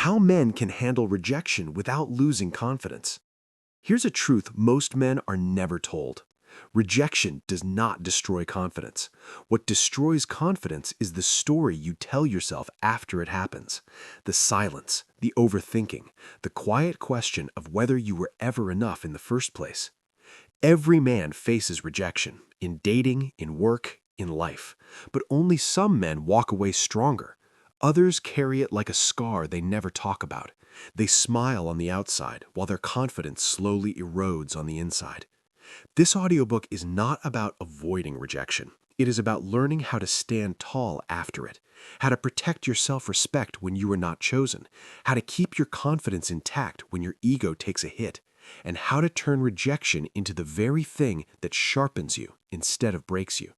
How men can handle rejection without losing confidence. Here's a truth most men are never told. Rejection does not destroy confidence. What destroys confidence is the story you tell yourself after it happens. The silence, the overthinking, the quiet question of whether you were ever enough in the first place. Every man faces rejection, in dating, in work, in life. But only some men walk away stronger. Others carry it like a scar they never talk about. They smile on the outside while their confidence slowly erodes on the inside. This audiobook is not about avoiding rejection. It is about learning how to stand tall after it, how to protect your self-respect when you are not chosen, how to keep your confidence intact when your ego takes a hit, and how to turn rejection into the very thing that sharpens you instead of breaks you.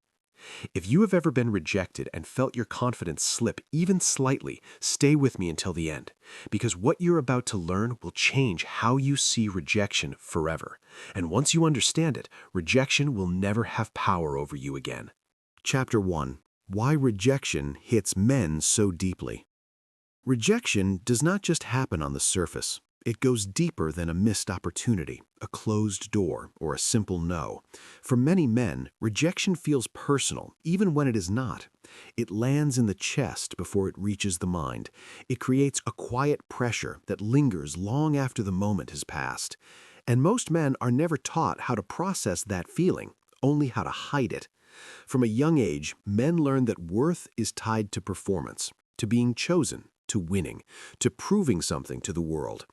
If you have ever been rejected and felt your confidence slip even slightly, stay with me until the end, because what you're about to learn will change how you see rejection forever. And once you understand it, rejection will never have power over you again. Chapter 1. Why Rejection Hits Men So Deeply. Rejection does not just happen on the surface. It goes deeper than a missed opportunity, a closed door, or a simple no. For many men, rejection feels personal, even when it is not. It lands in the chest before it reaches the mind. It creates a quiet pressure that lingers long after the moment has passed. And most men are never taught how to process that feeling, only how to hide it. From a young age, men learn that worth is tied to performance, to being chosen, to winning, to proving something to the world.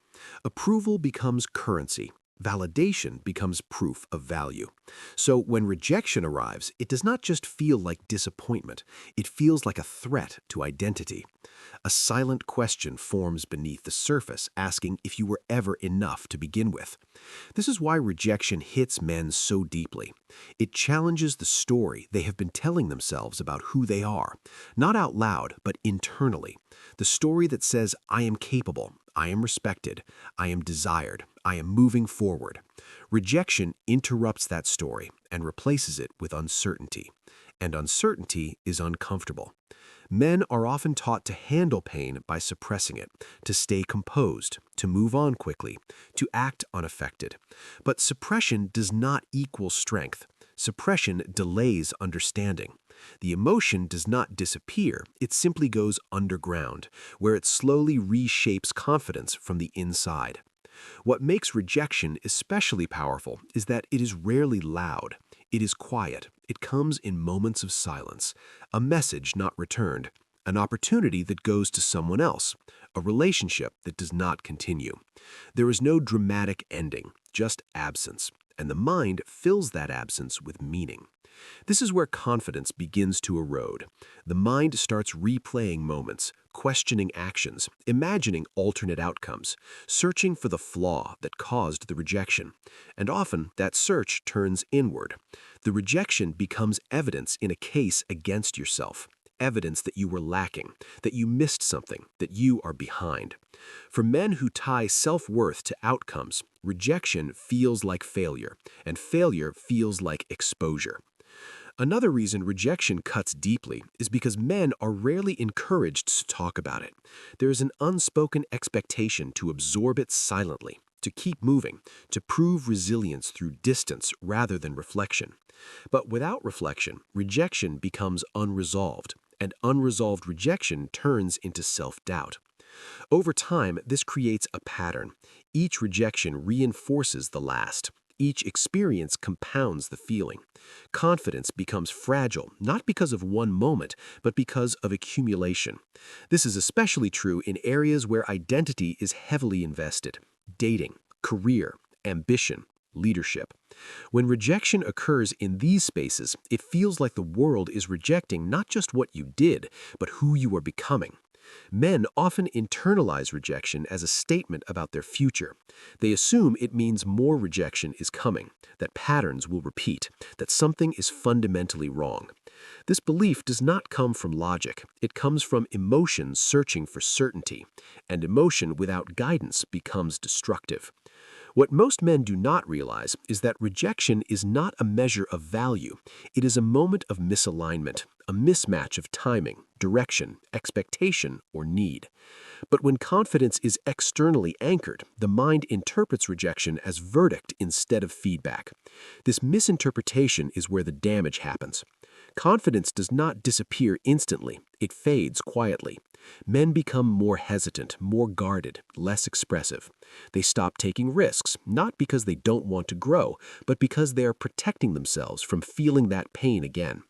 Approval becomes currency. Validation becomes proof of value. So when rejection arrives, it does not just feel like disappointment. It feels like a threat to identity. A silent question forms beneath the surface, asking if you were ever enough to begin with. This is why rejection hits men so deeply. It challenges the story they have been telling themselves about who they are, not out loud, but internally. The story that says, I am capable, I am respected, I am desired, I am moving forward. Rejection interrupts that story and replaces it with uncertainty. And uncertainty is uncomfortable. Men are often taught to handle pain by suppressing it, to stay composed, to move on quickly, to act unaffected. But suppression does not equal strength. Suppression delays understanding. The emotion does not disappear, it simply goes underground, where it slowly reshapes confidence from the inside. What makes rejection especially powerful is that it is rarely loud. It is quiet. It comes in moments of silence, a message not returned, an opportunity that goes to someone else, a relationship that does not continue. There is no dramatic ending, just absence, and the mind fills that absence with meaning. This is where confidence begins to erode. The mind starts replaying moments, questioning actions, imagining alternate outcomes, searching for the flaw that caused the rejection. And often, that search turns inward. The rejection becomes evidence in a case against yourself, evidence that you were lacking, that you missed something, that you are behind. For men who tie self-worth to outcomes, rejection feels like failure, and failure feels like exposure. Another reason rejection cuts deeply is because men are rarely encouraged to talk about it. There is an unspoken expectation to absorb it silently, to keep moving, to prove resilience through distance rather than reflection. But without reflection, rejection becomes unresolved, and unresolved rejection turns into self-doubt. Over time, this creates a pattern. Each rejection reinforces the last. Each experience compounds the feeling. Confidence becomes fragile, not because of one moment, but because of accumulation. This is especially true in areas where identity is heavily invested: dating, career, ambition, leadership. When rejection occurs in these spaces, it feels like the world is rejecting not just what you did, but who you are becoming. Men often internalize rejection as a statement about their future. They assume it means more rejection is coming, that patterns will repeat, that something is fundamentally wrong. This belief does not come from logic. It comes from emotion searching for certainty, and emotion without guidance becomes destructive. What most men do not realize is that rejection is not a measure of value. It is a moment of misalignment, a mismatch of timing, direction, expectation, or need. But when confidence is externally anchored, the mind interprets rejection as verdict instead of feedback. This misinterpretation is where the damage happens. Confidence does not disappear instantly, it fades quietly. Men become more hesitant, more guarded, less expressive. They stop taking risks, not because they don't want to grow, but because they are protecting themselves from feeling that pain again.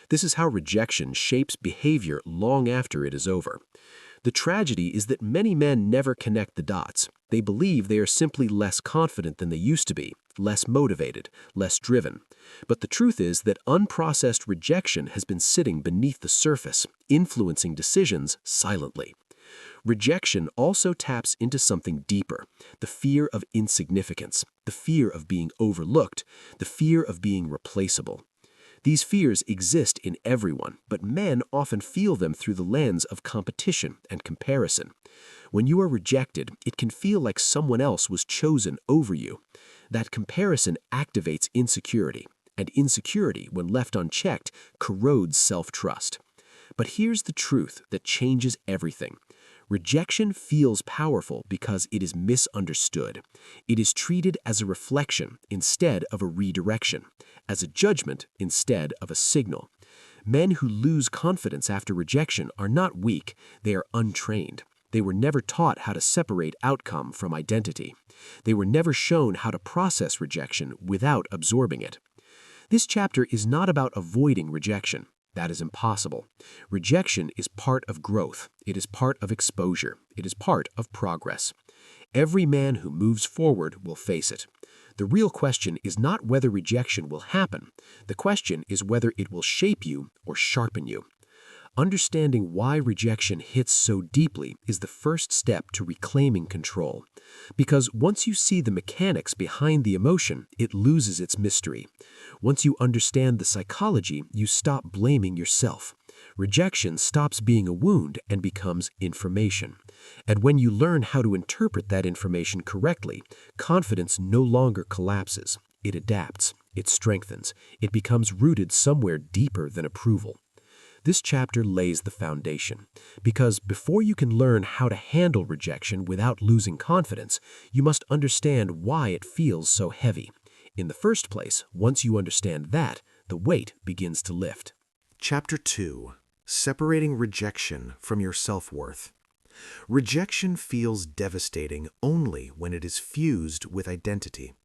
This is how rejection shapes behavior long after it is over. The tragedy is that many men never connect the dots. They believe they are simply less confident than they used to be, less motivated, less driven. But the truth is that unprocessed rejection has been sitting beneath the surface, influencing decisions silently. Rejection also taps into something deeper, the fear of insignificance, the fear of being overlooked, the fear of being replaceable. These fears exist in everyone, but men often feel them through the lens of competition and comparison. When you are rejected, it can feel like someone else was chosen over you. That comparison activates insecurity, and insecurity, when left unchecked, corrodes self-trust. But here's the truth that changes everything. Rejection feels powerful because it is misunderstood. It is treated as a reflection instead of a redirection, as a judgment instead of a signal. Men who lose confidence after rejection are not weak, they are untrained. They were never taught how to separate outcome from identity. They were never shown how to process rejection without absorbing it. This chapter is not about avoiding rejection. That is impossible. Rejection is part of growth. It is part of exposure. It is part of progress. Every man who moves forward will face it. The real question is not whether rejection will happen. The question is whether it will shape you or sharpen you. Understanding why rejection hits so deeply is the first step to reclaiming control. Because once you see the mechanics behind the emotion, it loses its mystery. Once you understand the psychology, you stop blaming yourself. Rejection stops being a wound and becomes information. And when you learn how to interpret that information correctly, confidence no longer collapses. It adapts. It strengthens. It becomes rooted somewhere deeper than approval. This chapter lays the foundation, because before you can learn how to handle rejection without losing confidence, you must understand why it feels so heavy. In the first place, once you understand that, the weight begins to lift. Chapter 2. Separating Rejection from Your Self-Worth. Rejection feels devastating only when it is fused with identity.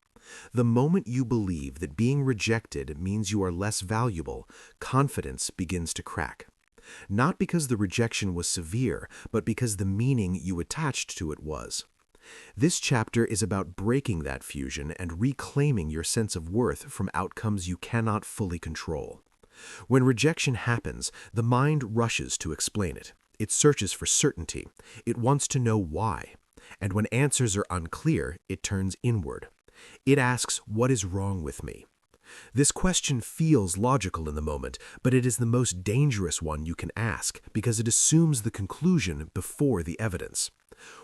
The moment you believe that being rejected means you are less valuable, confidence begins to crack. Not because the rejection was severe, but because the meaning you attached to it was. This chapter is about breaking that fusion and reclaiming your sense of worth from outcomes you cannot fully control. When rejection happens, the mind rushes to explain it. It searches for certainty. It wants to know why. And when answers are unclear, it turns inward. It asks, "What is wrong with me?" This question feels logical in the moment, but it is the most dangerous one you can ask because it assumes the conclusion before the evidence.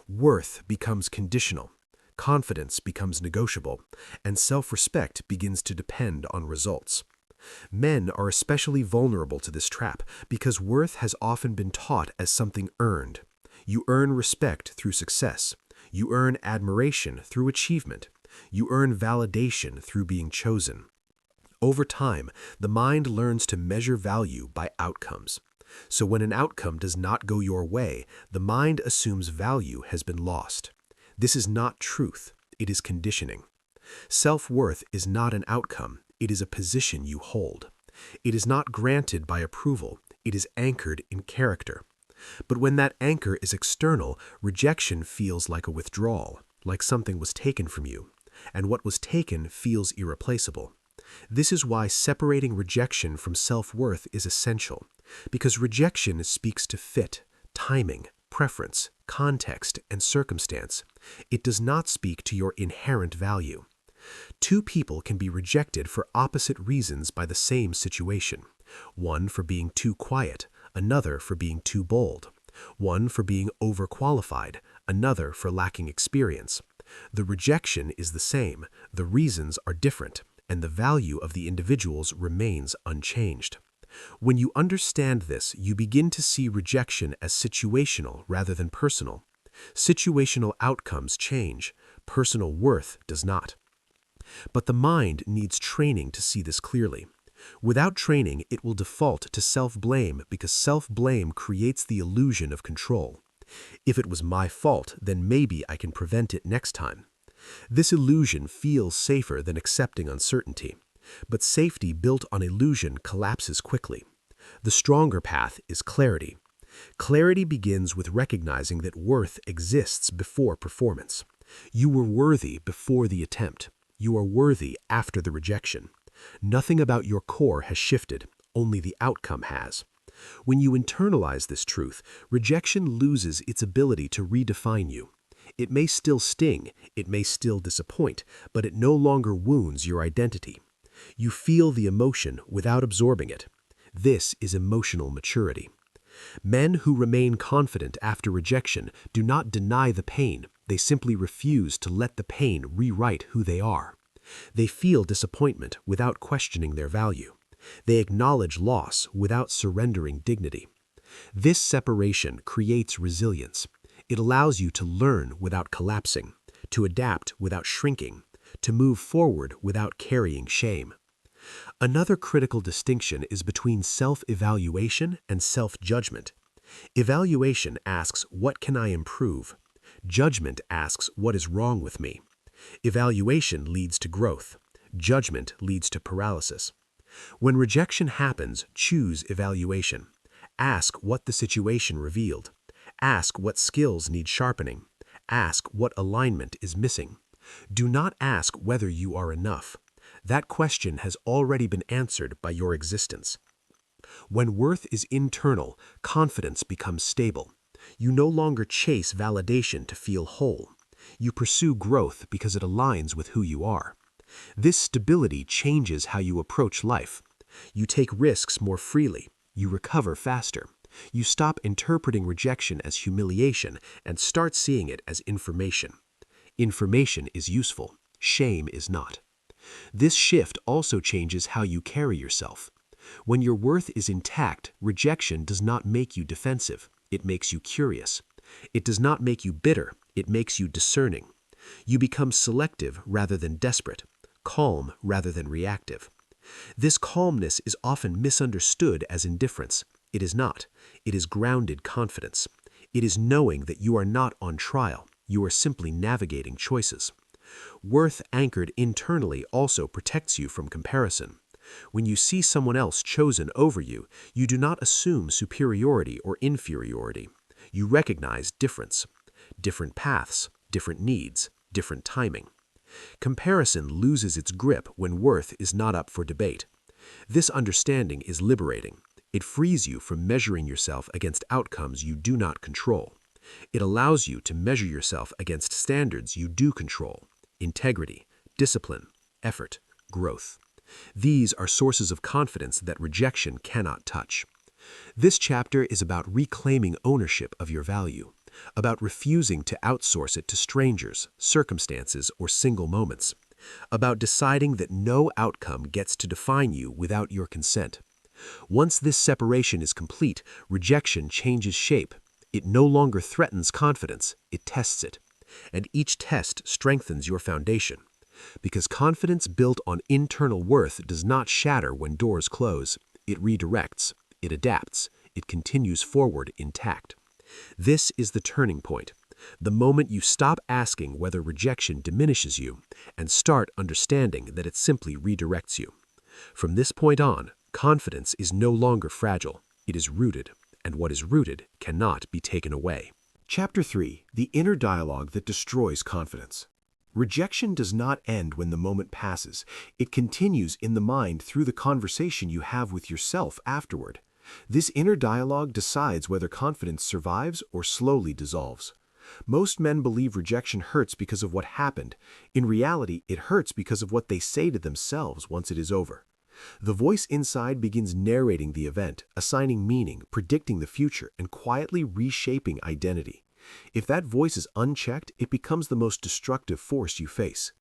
Worth becomes conditional, confidence becomes negotiable, and self-respect begins to depend on results. Men are especially vulnerable to this trap because worth has often been taught as something earned. You earn respect through success. You earn admiration through achievement. You earn validation through being chosen. Over time, the mind learns to measure value by outcomes. So when an outcome does not go your way, the mind assumes value has been lost. This is not truth, it is conditioning. Self-worth is not an outcome, it is a position you hold. It is not granted by approval, it is anchored in character. But when that anchor is external, rejection feels like a withdrawal, like something was taken from you. And what was taken feels irreplaceable. This is why separating rejection from self-worth is essential, because rejection speaks to fit, timing, preference, context, and circumstance. It does not speak to your inherent value. Two people can be rejected for opposite reasons by the same situation. One for being too quiet, another for being too bold. One for being overqualified, another for lacking experience. The rejection is the same, the reasons are different, and the value of the individuals remains unchanged. When you understand this, you begin to see rejection as situational rather than personal. Situational outcomes change, personal worth does not. But the mind needs training to see this clearly. Without training, it will default to self-blame because self-blame creates the illusion of control. If it was my fault, then maybe I can prevent it next time. This illusion feels safer than accepting uncertainty. But safety built on illusion collapses quickly. The stronger path is clarity. Clarity begins with recognizing that worth exists before performance. You were worthy before the attempt. You are worthy after the rejection. Nothing about your core has shifted, only the outcome has. When you internalize this truth, rejection loses its ability to redefine you. It may still sting, it may still disappoint, but it no longer wounds your identity. You feel the emotion without absorbing it. This is emotional maturity. Men who remain confident after rejection do not deny the pain, they simply refuse to let the pain rewrite who they are. They feel disappointment without questioning their value. They acknowledge loss without surrendering dignity. This separation creates resilience. It allows you to learn without collapsing, to adapt without shrinking, to move forward without carrying shame. Another critical distinction is between self-evaluation and self-judgment. Evaluation asks, "What can I improve?" Judgment asks, "What is wrong with me?" Evaluation leads to growth. Judgment leads to paralysis. When rejection happens, choose evaluation. Ask what the situation revealed. Ask what skills need sharpening. Ask what alignment is missing. Do not ask whether you are enough. That question has already been answered by your existence. When worth is internal, confidence becomes stable. You no longer chase validation to feel whole. You pursue growth because it aligns with who you are. This stability changes how you approach life. You take risks more freely. You recover faster. You stop interpreting rejection as humiliation and start seeing it as information. Information is useful. Shame is not. This shift also changes how you carry yourself. When your worth is intact, rejection does not make you defensive. It makes you curious. It does not make you bitter. It makes you discerning. You become selective rather than desperate, calm rather than reactive. This calmness is often misunderstood as indifference. It is not. It is grounded confidence. It is knowing that you are not on trial. You are simply navigating choices. Worth anchored internally also protects you from comparison. When you see someone else chosen over you, you do not assume superiority or inferiority. You recognize difference. Different paths, different needs, different timing. Comparison loses its grip when worth is not up for debate. This understanding is liberating. It frees you from measuring yourself against outcomes you do not control. It allows you to measure yourself against standards you do control: integrity, discipline, effort, growth. These are sources of confidence that rejection cannot touch. This chapter is about reclaiming ownership of your value, about refusing to outsource it to strangers, circumstances, or single moments, about deciding that no outcome gets to define you without your consent. Once this separation is complete, rejection changes shape. It no longer threatens confidence, it tests it. And each test strengthens your foundation. Because confidence built on internal worth does not shatter when doors close. It redirects, it adapts, it continues forward intact. This is the turning point, the moment you stop asking whether rejection diminishes you and start understanding that it simply redirects you. From this point on, confidence is no longer fragile, it is rooted, and what is rooted cannot be taken away. Chapter 3: The Inner Dialogue That Destroys Confidence. Rejection does not end when the moment passes. It continues in the mind through the conversation you have with yourself afterward. This inner dialogue decides whether confidence survives or slowly dissolves. Most men believe rejection hurts because of what happened. In reality, it hurts because of what they say to themselves once it is over. The voice inside begins narrating the event, assigning meaning, predicting the future, and quietly reshaping identity. If that voice is unchecked, it becomes the most destructive force you face.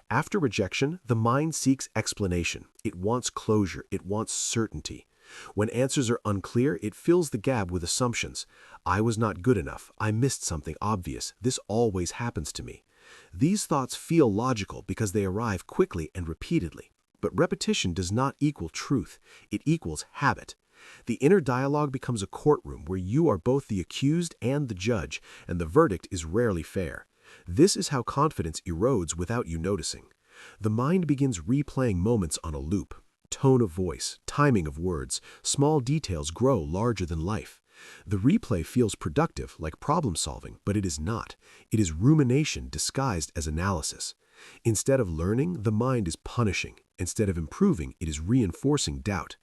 After rejection, the mind seeks explanation. It wants closure. It wants certainty. When answers are unclear, it fills the gap with assumptions. I was not good enough. I missed something obvious. This always happens to me. These thoughts feel logical because they arrive quickly and repeatedly. But repetition does not equal truth. It equals habit. The inner dialogue becomes a courtroom where you are both the accused and the judge, and the verdict is rarely fair. This is how confidence erodes without you noticing. The mind begins replaying moments on a loop. Tone of voice, timing of words, small details grow larger than life. The replay feels productive, like problem solving, but it is not. It is rumination disguised as analysis. Instead of learning, the mind is punishing. Instead of improving, it is reinforcing doubt.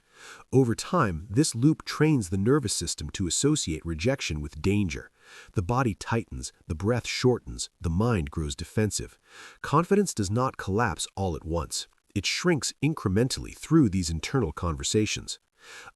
Over time, this loop trains the nervous system to associate rejection with danger. The body tightens, the breath shortens, the mind grows defensive. Confidence does not collapse all at once. It shrinks incrementally through these internal conversations.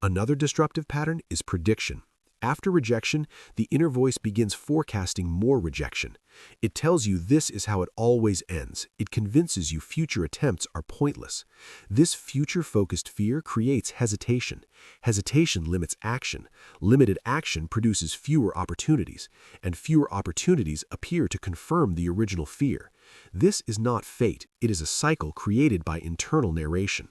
Another disruptive pattern is prediction. After rejection, the inner voice begins forecasting more rejection. It tells you this is how it always ends. It convinces you future attempts are pointless. This future-focused fear creates hesitation. Hesitation limits action. Limited action produces fewer opportunities, and fewer opportunities appear to confirm the original fear. This is not fate. It is a cycle created by internal narration.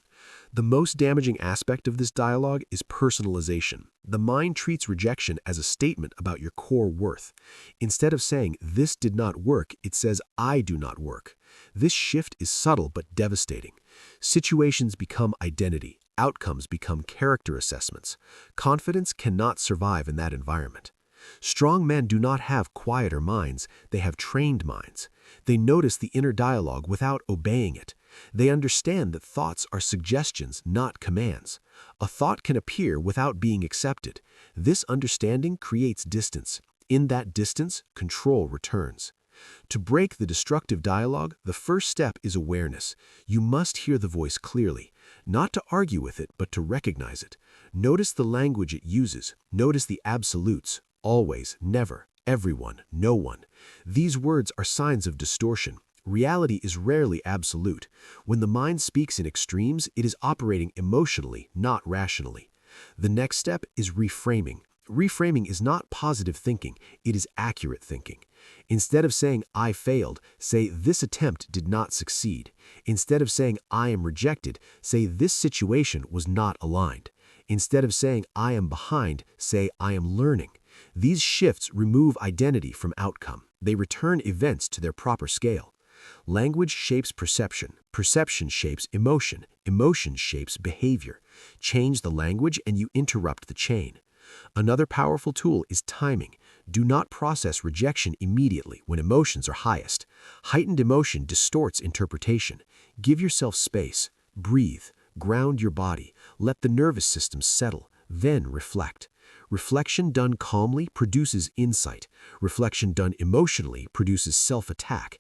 The most damaging aspect of this dialogue is personalization. The mind treats rejection as a statement about your core worth. Instead of saying, "This did not work," it says, "I do not work." This shift is subtle but devastating. Situations become identity. Outcomes become character assessments. Confidence cannot survive in that environment. Strong men do not have quieter minds, they have trained minds. They notice the inner dialogue without obeying it. They understand that thoughts are suggestions, not commands. A thought can appear without being accepted. This understanding creates distance. In that distance, control returns. To break the destructive dialogue, the first step is awareness. You must hear the voice clearly, not to argue with it, but to recognize it. Notice the language it uses. Notice the absolutes. Always, never, everyone, no one. These words are signs of distortion. Reality is rarely absolute. When the mind speaks in extremes, it is operating emotionally, not rationally. The next step is reframing. Reframing is not positive thinking, it is accurate thinking. Instead of saying, "I failed," say, "This attempt did not succeed." Instead of saying, "I am rejected," say, "This situation was not aligned." Instead of saying, "I am behind," say, "I am learning." These shifts remove identity from outcome. They return events to their proper scale. Language shapes perception. Perception shapes emotion. Emotion shapes behavior. Change the language and you interrupt the chain. Another powerful tool is timing. Do not process rejection immediately when emotions are highest. Heightened emotion distorts interpretation. Give yourself space. Breathe. Ground your body. Let the nervous system settle. Then reflect. Reflection done calmly produces insight. Reflection done emotionally produces self-attack.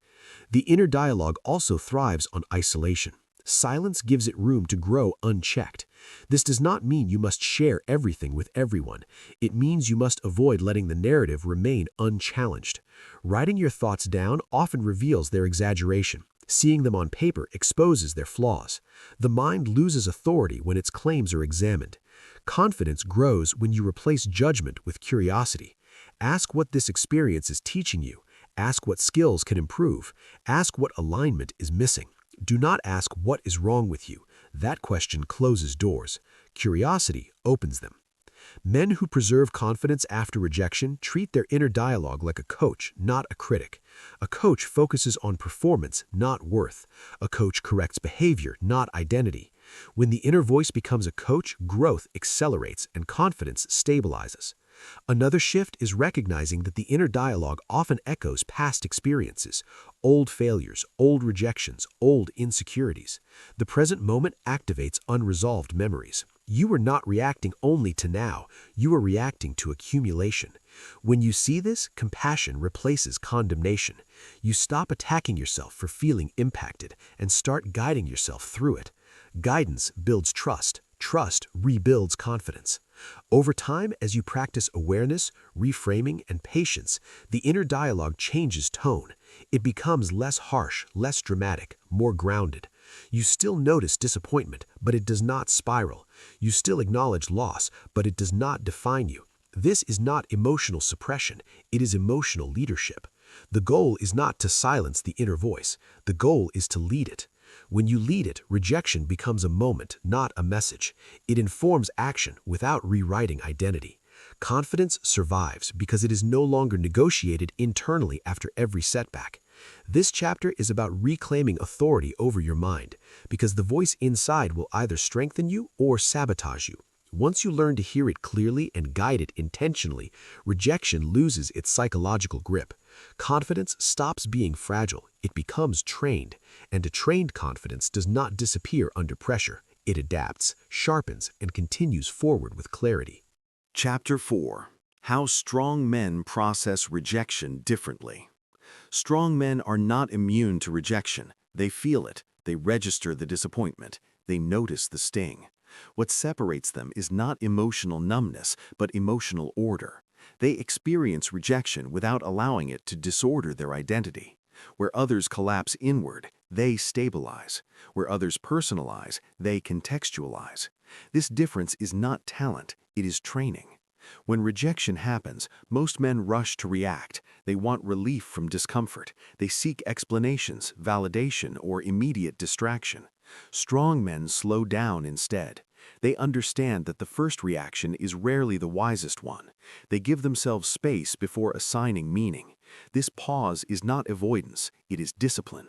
The inner dialogue also thrives on isolation. Silence gives it room to grow unchecked. This does not mean you must share everything with everyone. It means you must avoid letting the narrative remain unchallenged. Writing your thoughts down often reveals their exaggeration. Seeing them on paper exposes their flaws. The mind loses authority when its claims are examined. Confidence grows when you replace judgment with curiosity. Ask what this experience is teaching you. Ask what skills can improve. Ask what alignment is missing. Do not ask what is wrong with you. That question closes doors. Curiosity opens them. Men who preserve confidence after rejection treat their inner dialogue like a coach, not a critic. A coach focuses on performance, not worth. A coach corrects behavior, not identity. When the inner voice becomes a coach, growth accelerates and confidence stabilizes. Another shift is recognizing that the inner dialogue often echoes past experiences, old failures, old rejections, old insecurities. The present moment activates unresolved memories. You are not reacting only to now, you are reacting to accumulation. When you see this, compassion replaces condemnation. You stop attacking yourself for feeling impacted and start guiding yourself through it. Guidance builds trust. Trust rebuilds confidence. Over time, as you practice awareness, reframing, and patience, the inner dialogue changes tone. It becomes less harsh, less dramatic, more grounded. You still notice disappointment, but it does not spiral. You still acknowledge loss, but it does not define you. This is not emotional suppression, it is emotional leadership. The goal is not to silence the inner voice. The goal is to lead it. When you lead it, rejection becomes a moment, not a message. It informs action without rewriting identity. Confidence survives because it is no longer negotiated internally after every setback. This chapter is about reclaiming authority over your mind, because the voice inside will either strengthen you or sabotage you. Once you learn to hear it clearly and guide it intentionally, rejection loses its psychological grip. Confidence stops being fragile, it becomes trained, and a trained confidence does not disappear under pressure. It adapts, sharpens, and continues forward with clarity. Chapter 4. How Strong Men Process Rejection Differently. Strong men are not immune to rejection. They feel it, they register the disappointment, they notice the sting. What separates them is not emotional numbness, but emotional order. They experience rejection without allowing it to disorder their identity. Where others collapse inward, they stabilize. Where others personalize, they contextualize. This difference is not talent, it is training. When rejection happens, most men rush to react. They want relief from discomfort. They seek explanations, validation, or immediate distraction. Strong men slow down instead. They understand that the first reaction is rarely the wisest one. They give themselves space before assigning meaning. This pause is not avoidance, it is discipline.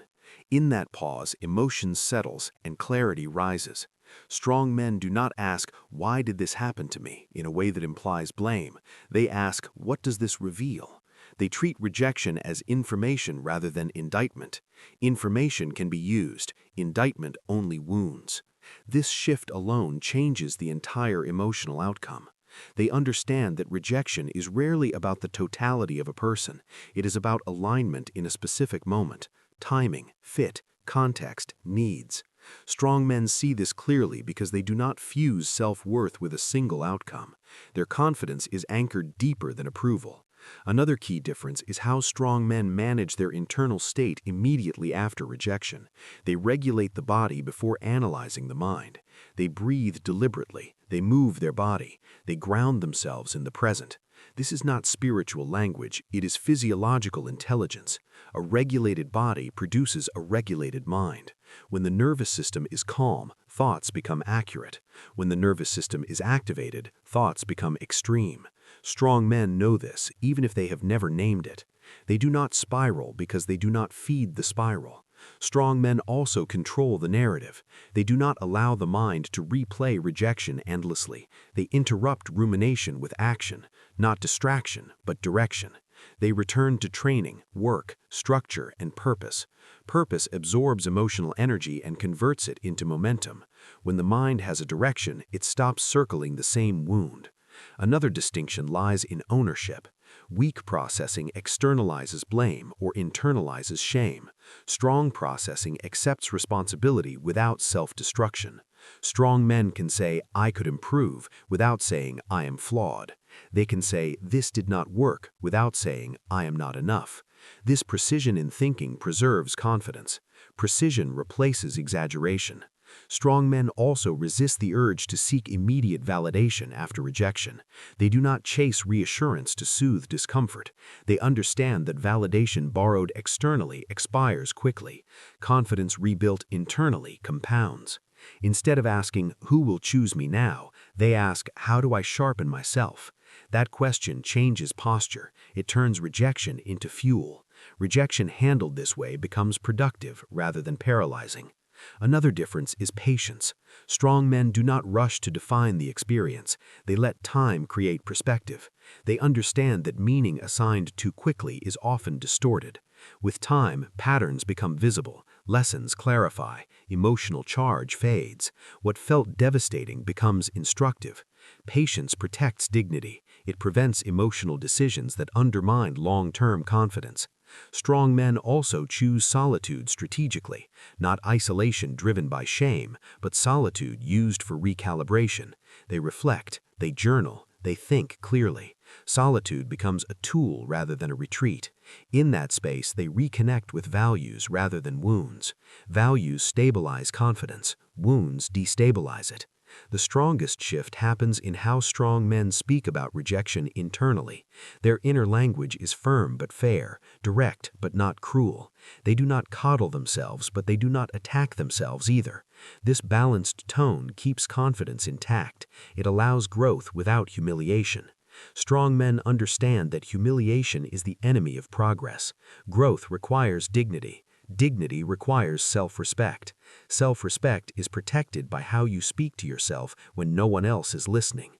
In that pause, emotion settles and clarity rises. Strong men do not ask, "Why did this happen to me?" in a way that implies blame. They ask, "What does this reveal?" They treat rejection as information rather than indictment. Information can be used, indictment only wounds. This shift alone changes the entire emotional outcome. They understand that rejection is rarely about the totality of a person. It is about alignment in a specific moment, timing, fit, context, needs. Strong men see this clearly because they do not fuse self-worth with a single outcome. Their confidence is anchored deeper than approval. Another key difference is how strong men manage their internal state immediately after rejection. They regulate the body before analyzing the mind. They breathe deliberately. They move their body. They ground themselves in the present. This is not spiritual language, it is physiological intelligence. A regulated body produces a regulated mind. When the nervous system is calm, thoughts become accurate. When the nervous system is activated, thoughts become extreme. Strong men know this, even if they have never named it. They do not spiral because they do not feed the spiral. Strong men also control the narrative. They do not allow the mind to replay rejection endlessly. They interrupt rumination with action, not distraction, but direction. They return to training, work, structure, and purpose. Purpose absorbs emotional energy and converts it into momentum. When the mind has a direction, it stops circling the same wound. Another distinction lies in ownership. Weak processing externalizes blame or internalizes shame. Strong processing accepts responsibility without self-destruction. Strong men can say, "I could improve," without saying, "I am flawed." They can say, "This did not work," without saying, "I am not enough." This precision in thinking preserves confidence. Precision replaces exaggeration. Strong men also resist the urge to seek immediate validation after rejection. They do not chase reassurance to soothe discomfort. They understand that validation borrowed externally expires quickly. Confidence rebuilt internally compounds. Instead of asking, "Who will choose me now?" they ask, "How do I sharpen myself?" That question changes posture. It turns rejection into fuel. Rejection handled this way becomes productive rather than paralyzing. Another difference is patience. Strong men do not rush to define the experience. They let time create perspective. They understand that meaning assigned too quickly is often distorted. With time, patterns become visible, lessons clarify, emotional charge fades. What felt devastating becomes instructive. Patience protects dignity. It prevents emotional decisions that undermine long-term confidence. Strong men also choose solitude strategically, not isolation driven by shame, but solitude used for recalibration. They reflect, they journal, they think clearly. Solitude becomes a tool rather than a retreat. In that space, they reconnect with values rather than wounds. Values stabilize confidence, wounds destabilize it. The strongest shift happens in how strong men speak about rejection internally. Their inner language is firm but fair, direct but not cruel. They do not coddle themselves, but they do not attack themselves either. This balanced tone keeps confidence intact. It allows growth without humiliation. Strong men understand that humiliation is the enemy of progress. Growth requires dignity. Dignity requires self-respect. Self-respect is protected by how you speak to yourself when no one else is listening.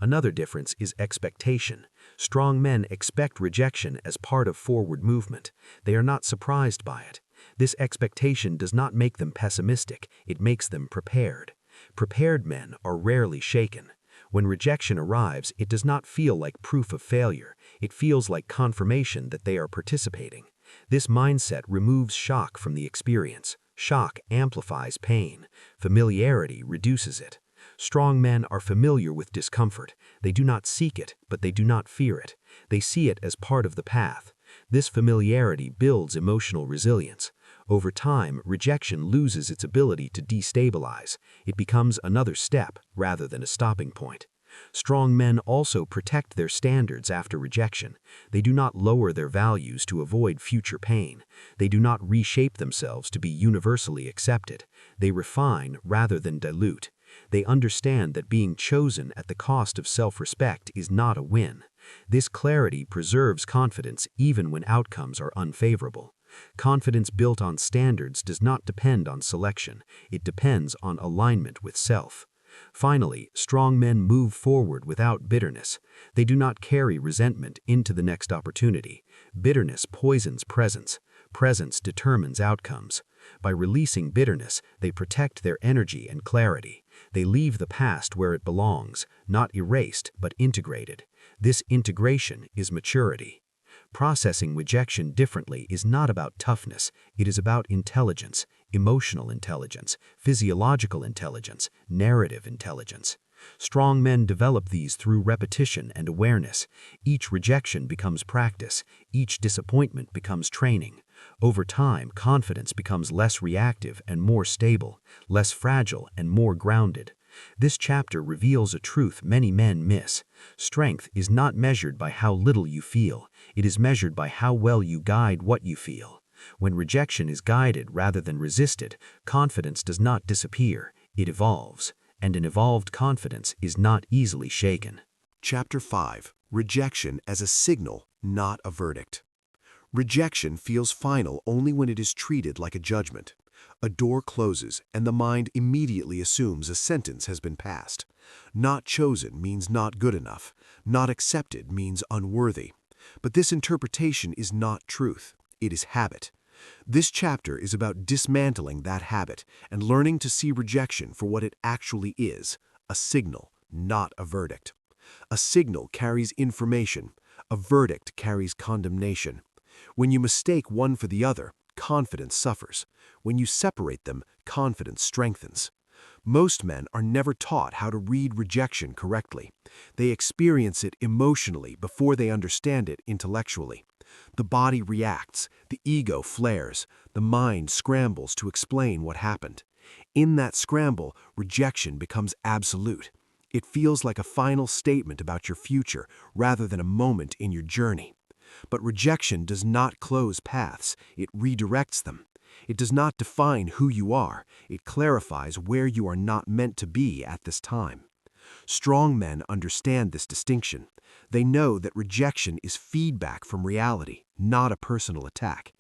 Another difference is expectation. Strong men expect rejection as part of forward movement. They are not surprised by it. This expectation does not make them pessimistic, it makes them prepared. Prepared men are rarely shaken. When rejection arrives, it does not feel like proof of failure. It feels like confirmation that they are participating. This mindset removes shock from the experience. Shock amplifies pain. Familiarity reduces it. Strong men are familiar with discomfort. They do not seek it, but they do not fear it. They see it as part of the path. This familiarity builds emotional resilience. Over time, rejection loses its ability to destabilize. It becomes another step rather than a stopping point. Strong men also protect their standards after rejection. They do not lower their values to avoid future pain. They do not reshape themselves to be universally accepted. They refine rather than dilute. They understand that being chosen at the cost of self-respect is not a win. This clarity preserves confidence even when outcomes are unfavorable. Confidence built on standards does not depend on selection. It depends on alignment with self. Finally, strong men move forward without bitterness. They do not carry resentment into the next opportunity. Bitterness poisons presence. Presence determines outcomes. By releasing bitterness, they protect their energy and clarity. They leave the past where it belongs, not erased but integrated. This integration is maturity. Processing rejection differently is not about toughness, it is about intelligence, emotional intelligence, physiological intelligence, narrative intelligence. Strong men develop these through repetition and awareness. Each rejection becomes practice, each disappointment becomes training. Over time, confidence becomes less reactive and more stable, less fragile and more grounded. This chapter reveals a truth many men miss. Strength is not measured by how little you feel. It is measured by how well you guide what you feel. When rejection is guided rather than resisted, confidence does not disappear, it evolves. And an evolved confidence is not easily shaken. Chapter 5. Rejection as a signal, not a verdict. Rejection feels final only when it is treated like a judgment. A door closes and the mind immediately assumes a sentence has been passed. Not chosen means not good enough. Not accepted means unworthy. But this interpretation is not truth. It is habit. This chapter is about dismantling that habit and learning to see rejection for what it actually is, a signal, not a verdict. A signal carries information. A verdict carries condemnation. When you mistake one for the other, confidence suffers. When you separate them, confidence strengthens. Most men are never taught how to read rejection correctly. They experience it emotionally before they understand it intellectually. The body reacts, the ego flares, the mind scrambles to explain what happened. In that scramble, rejection becomes absolute. It feels like a final statement about your future rather than a moment in your journey. But rejection does not close paths, it redirects them. It does not define who you are, it clarifies where you are not meant to be at this time. Strong men understand this distinction. They know that rejection is feedback from reality, not a personal attack.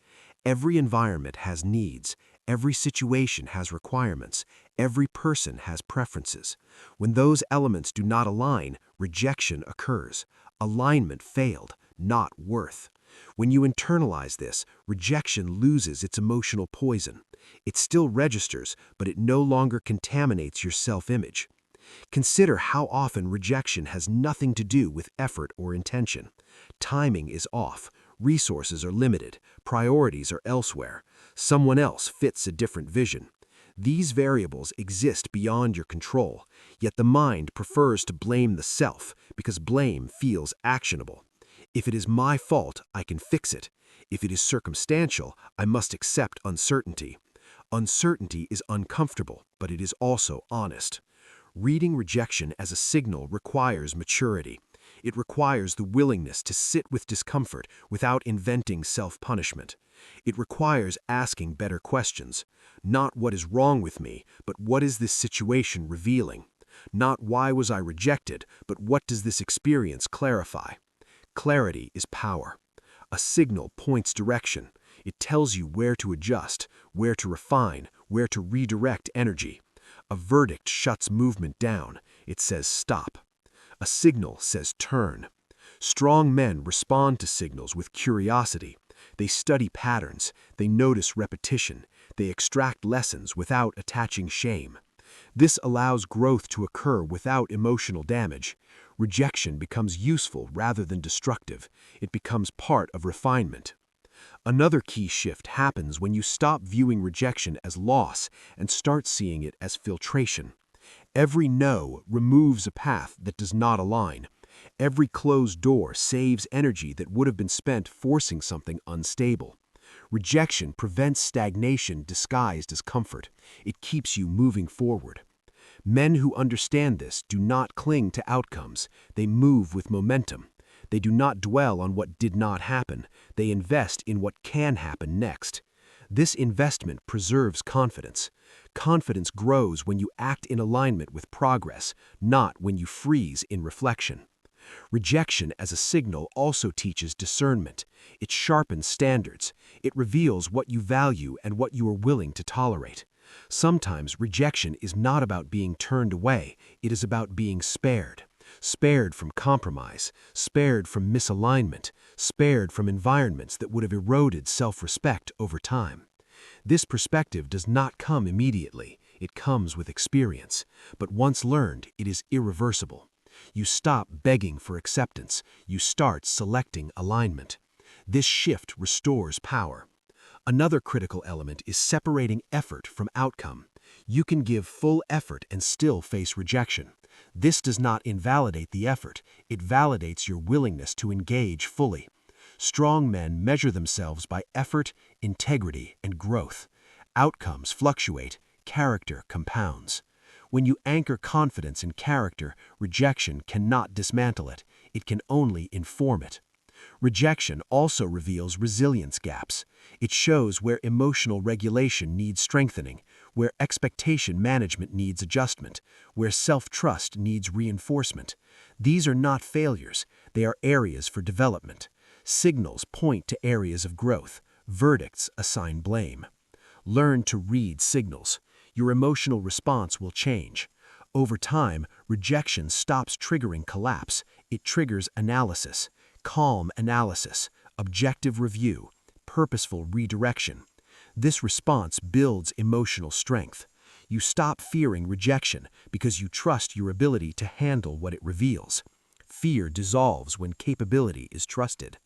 Every environment has needs, every situation has requirements, every person has preferences. When those elements do not align, rejection occurs. Alignment failed, not worth. When you internalize this, rejection loses its emotional poison. It still registers, but it no longer contaminates your self-image. Consider how often rejection has nothing to do with effort or intention. Timing is off. Resources are limited, priorities are elsewhere, someone else fits a different vision. These variables exist beyond your control, yet the mind prefers to blame the self because blame feels actionable. If it is my fault, I can fix it. If it is circumstantial, I must accept uncertainty. Uncertainty is uncomfortable, but it is also honest. Reading rejection as a signal requires maturity. It requires the willingness to sit with discomfort without inventing self-punishment. It requires asking better questions. Not what is wrong with me, but what is this situation revealing? Not why was I rejected, but what does this experience clarify? Clarity is power. A signal points direction. It tells you where to adjust, where to refine, where to redirect energy. A verdict shuts movement down. It says stop. A signal says turn. Strong men respond to signals with curiosity. They study patterns. They notice repetition. They extract lessons without attaching shame. This allows growth to occur without emotional damage. Rejection becomes useful rather than destructive. It becomes part of refinement. Another key shift happens when you stop viewing rejection as loss and start seeing it as filtration. Every no removes a path that does not align. Every closed door saves energy that would have been spent forcing something unstable. Rejection prevents stagnation disguised as comfort. It keeps you moving forward. Men who understand this do not cling to outcomes. They move with momentum. They do not dwell on what did not happen. They invest in what can happen next. This investment preserves confidence. Confidence grows when you act in alignment with progress, not when you freeze in reflection. Rejection as a signal also teaches discernment. It sharpens standards. It reveals what you value and what you are willing to tolerate. Sometimes rejection is not about being turned away. It is about being spared. Spared from compromise, spared from misalignment, spared from environments that would have eroded self-respect over time. This perspective does not come immediately. It comes with experience. But once learned, it is irreversible. You stop begging for acceptance. You start selecting alignment. This shift restores power. Another critical element is separating effort from outcome. You can give full effort and still face rejection. This does not invalidate the effort. It validates your willingness to engage fully. Strong men measure themselves by effort, integrity, and growth. Outcomes fluctuate. Character compounds. When you anchor confidence in character, rejection cannot dismantle it. It can only inform it. Rejection also reveals resilience gaps. It shows where emotional regulation needs strengthening, where expectation management needs adjustment, where self-trust needs reinforcement. These are not failures. They are areas for development. Signals point to areas of growth. Verdicts assign blame. Learn to read signals. Your emotional response will change. Over time, rejection stops triggering collapse. It triggers analysis. Calm analysis, objective review, purposeful redirection. This response builds emotional strength. You stop fearing rejection because you trust your ability to handle what it reveals. Fear dissolves when capability is trusted.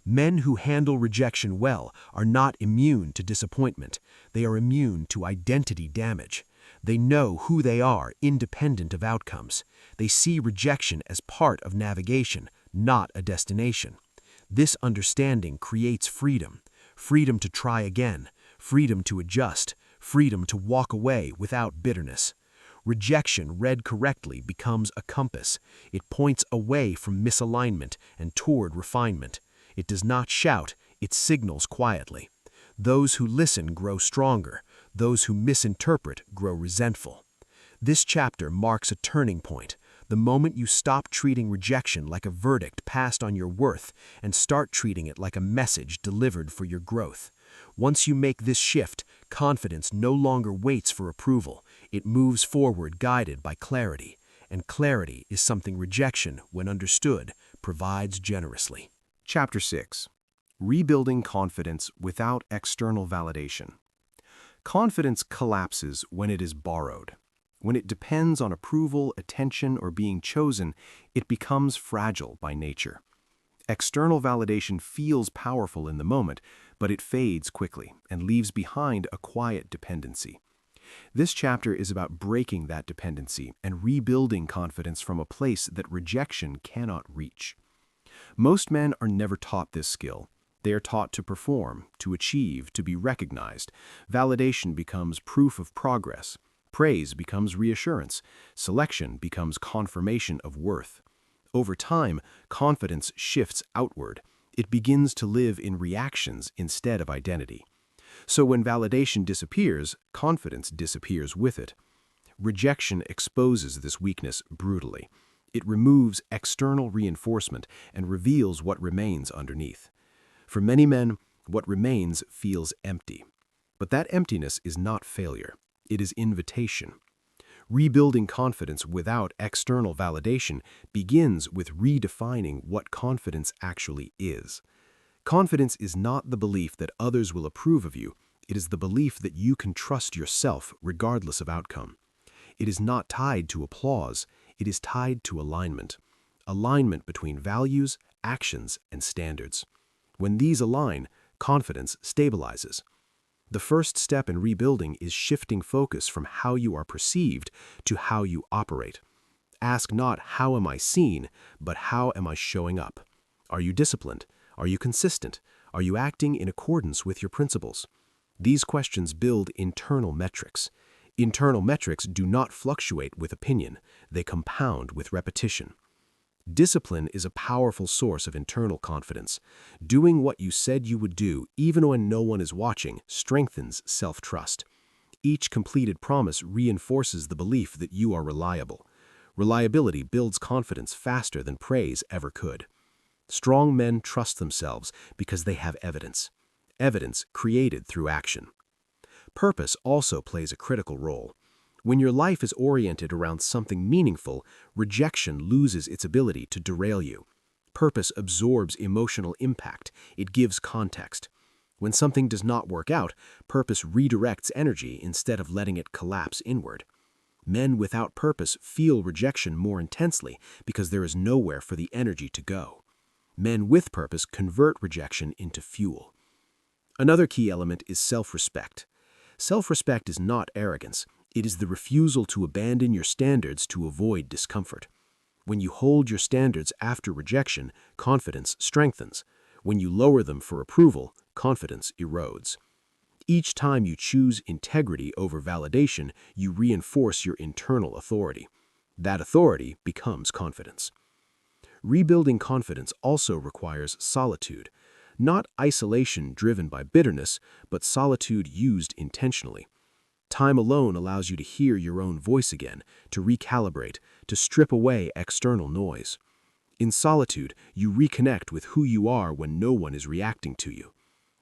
Men who handle rejection well are not immune to disappointment. They are immune to identity damage. They know who they are independent of outcomes. They see rejection as part of navigation, not a destination. This understanding creates freedom. Freedom to try again. Freedom to adjust. Freedom to walk away without bitterness. Rejection read correctly becomes a compass. It points away from misalignment and toward refinement. It does not shout, it signals quietly. Those who listen grow stronger. Those who misinterpret grow resentful. This chapter marks a turning point, the moment you stop treating rejection like a verdict passed on your worth and start treating it like a message delivered for your growth. Once you make this shift, confidence no longer waits for approval. It moves forward guided by clarity. And clarity is something rejection, when understood, provides generously. Chapter 6. Rebuilding confidence without external validation. Confidence collapses when it is borrowed. When it depends on approval, attention, or being chosen, it becomes fragile by nature. External validation feels powerful in the moment, but it fades quickly and leaves behind a quiet dependency. This chapter is about breaking that dependency and rebuilding confidence from a place that rejection cannot reach. Most men are never taught this skill. They are taught to perform, to achieve, to be recognized. Validation becomes proof of progress. Praise becomes reassurance. Selection becomes confirmation of worth. Over time, confidence shifts outward. It begins to live in reactions instead of identity. So when validation disappears, confidence disappears with it. Rejection exposes this weakness brutally. It removes external reinforcement and reveals what remains underneath. For many men, what remains feels empty. But that emptiness is not failure. It is invitation. Rebuilding confidence without external validation begins with redefining what confidence actually is. Confidence is not the belief that others will approve of you. It is the belief that you can trust yourself regardless of outcome. It is not tied to applause. It is tied to alignment. Alignment between values, actions, and standards. When these align, confidence stabilizes. The first step in rebuilding is shifting focus from how you are perceived to how you operate. Ask not how am I seen, but how am I showing up? Are you disciplined? Are you consistent? Are you acting in accordance with your principles? These questions build internal metrics. Internal metrics do not fluctuate with opinion. They compound with repetition. Discipline is a powerful source of internal confidence. Doing what you said you would do, even when no one is watching, strengthens self-trust. Each completed promise reinforces the belief that you are reliable. Reliability builds confidence faster than praise ever could. Strong men trust themselves because they have evidence. Evidence created through action. Purpose also plays a critical role. When your life is oriented around something meaningful, rejection loses its ability to derail you. Purpose absorbs emotional impact. It gives context. When something does not work out, purpose redirects energy instead of letting it collapse inward. Men without purpose feel rejection more intensely because there is nowhere for the energy to go. Men with purpose convert rejection into fuel. Another key element is self-respect. Self-respect is not arrogance. It is the refusal to abandon your standards to avoid discomfort. When you hold your standards after rejection, confidence strengthens. When you lower them for approval, confidence erodes. Each time you choose integrity over validation, you reinforce your internal authority. That authority becomes confidence. Rebuilding confidence also requires solitude. Not isolation driven by bitterness, but solitude used intentionally. Time alone allows you to hear your own voice again, to recalibrate, to strip away external noise. In solitude, you reconnect with who you are when no one is reacting to you.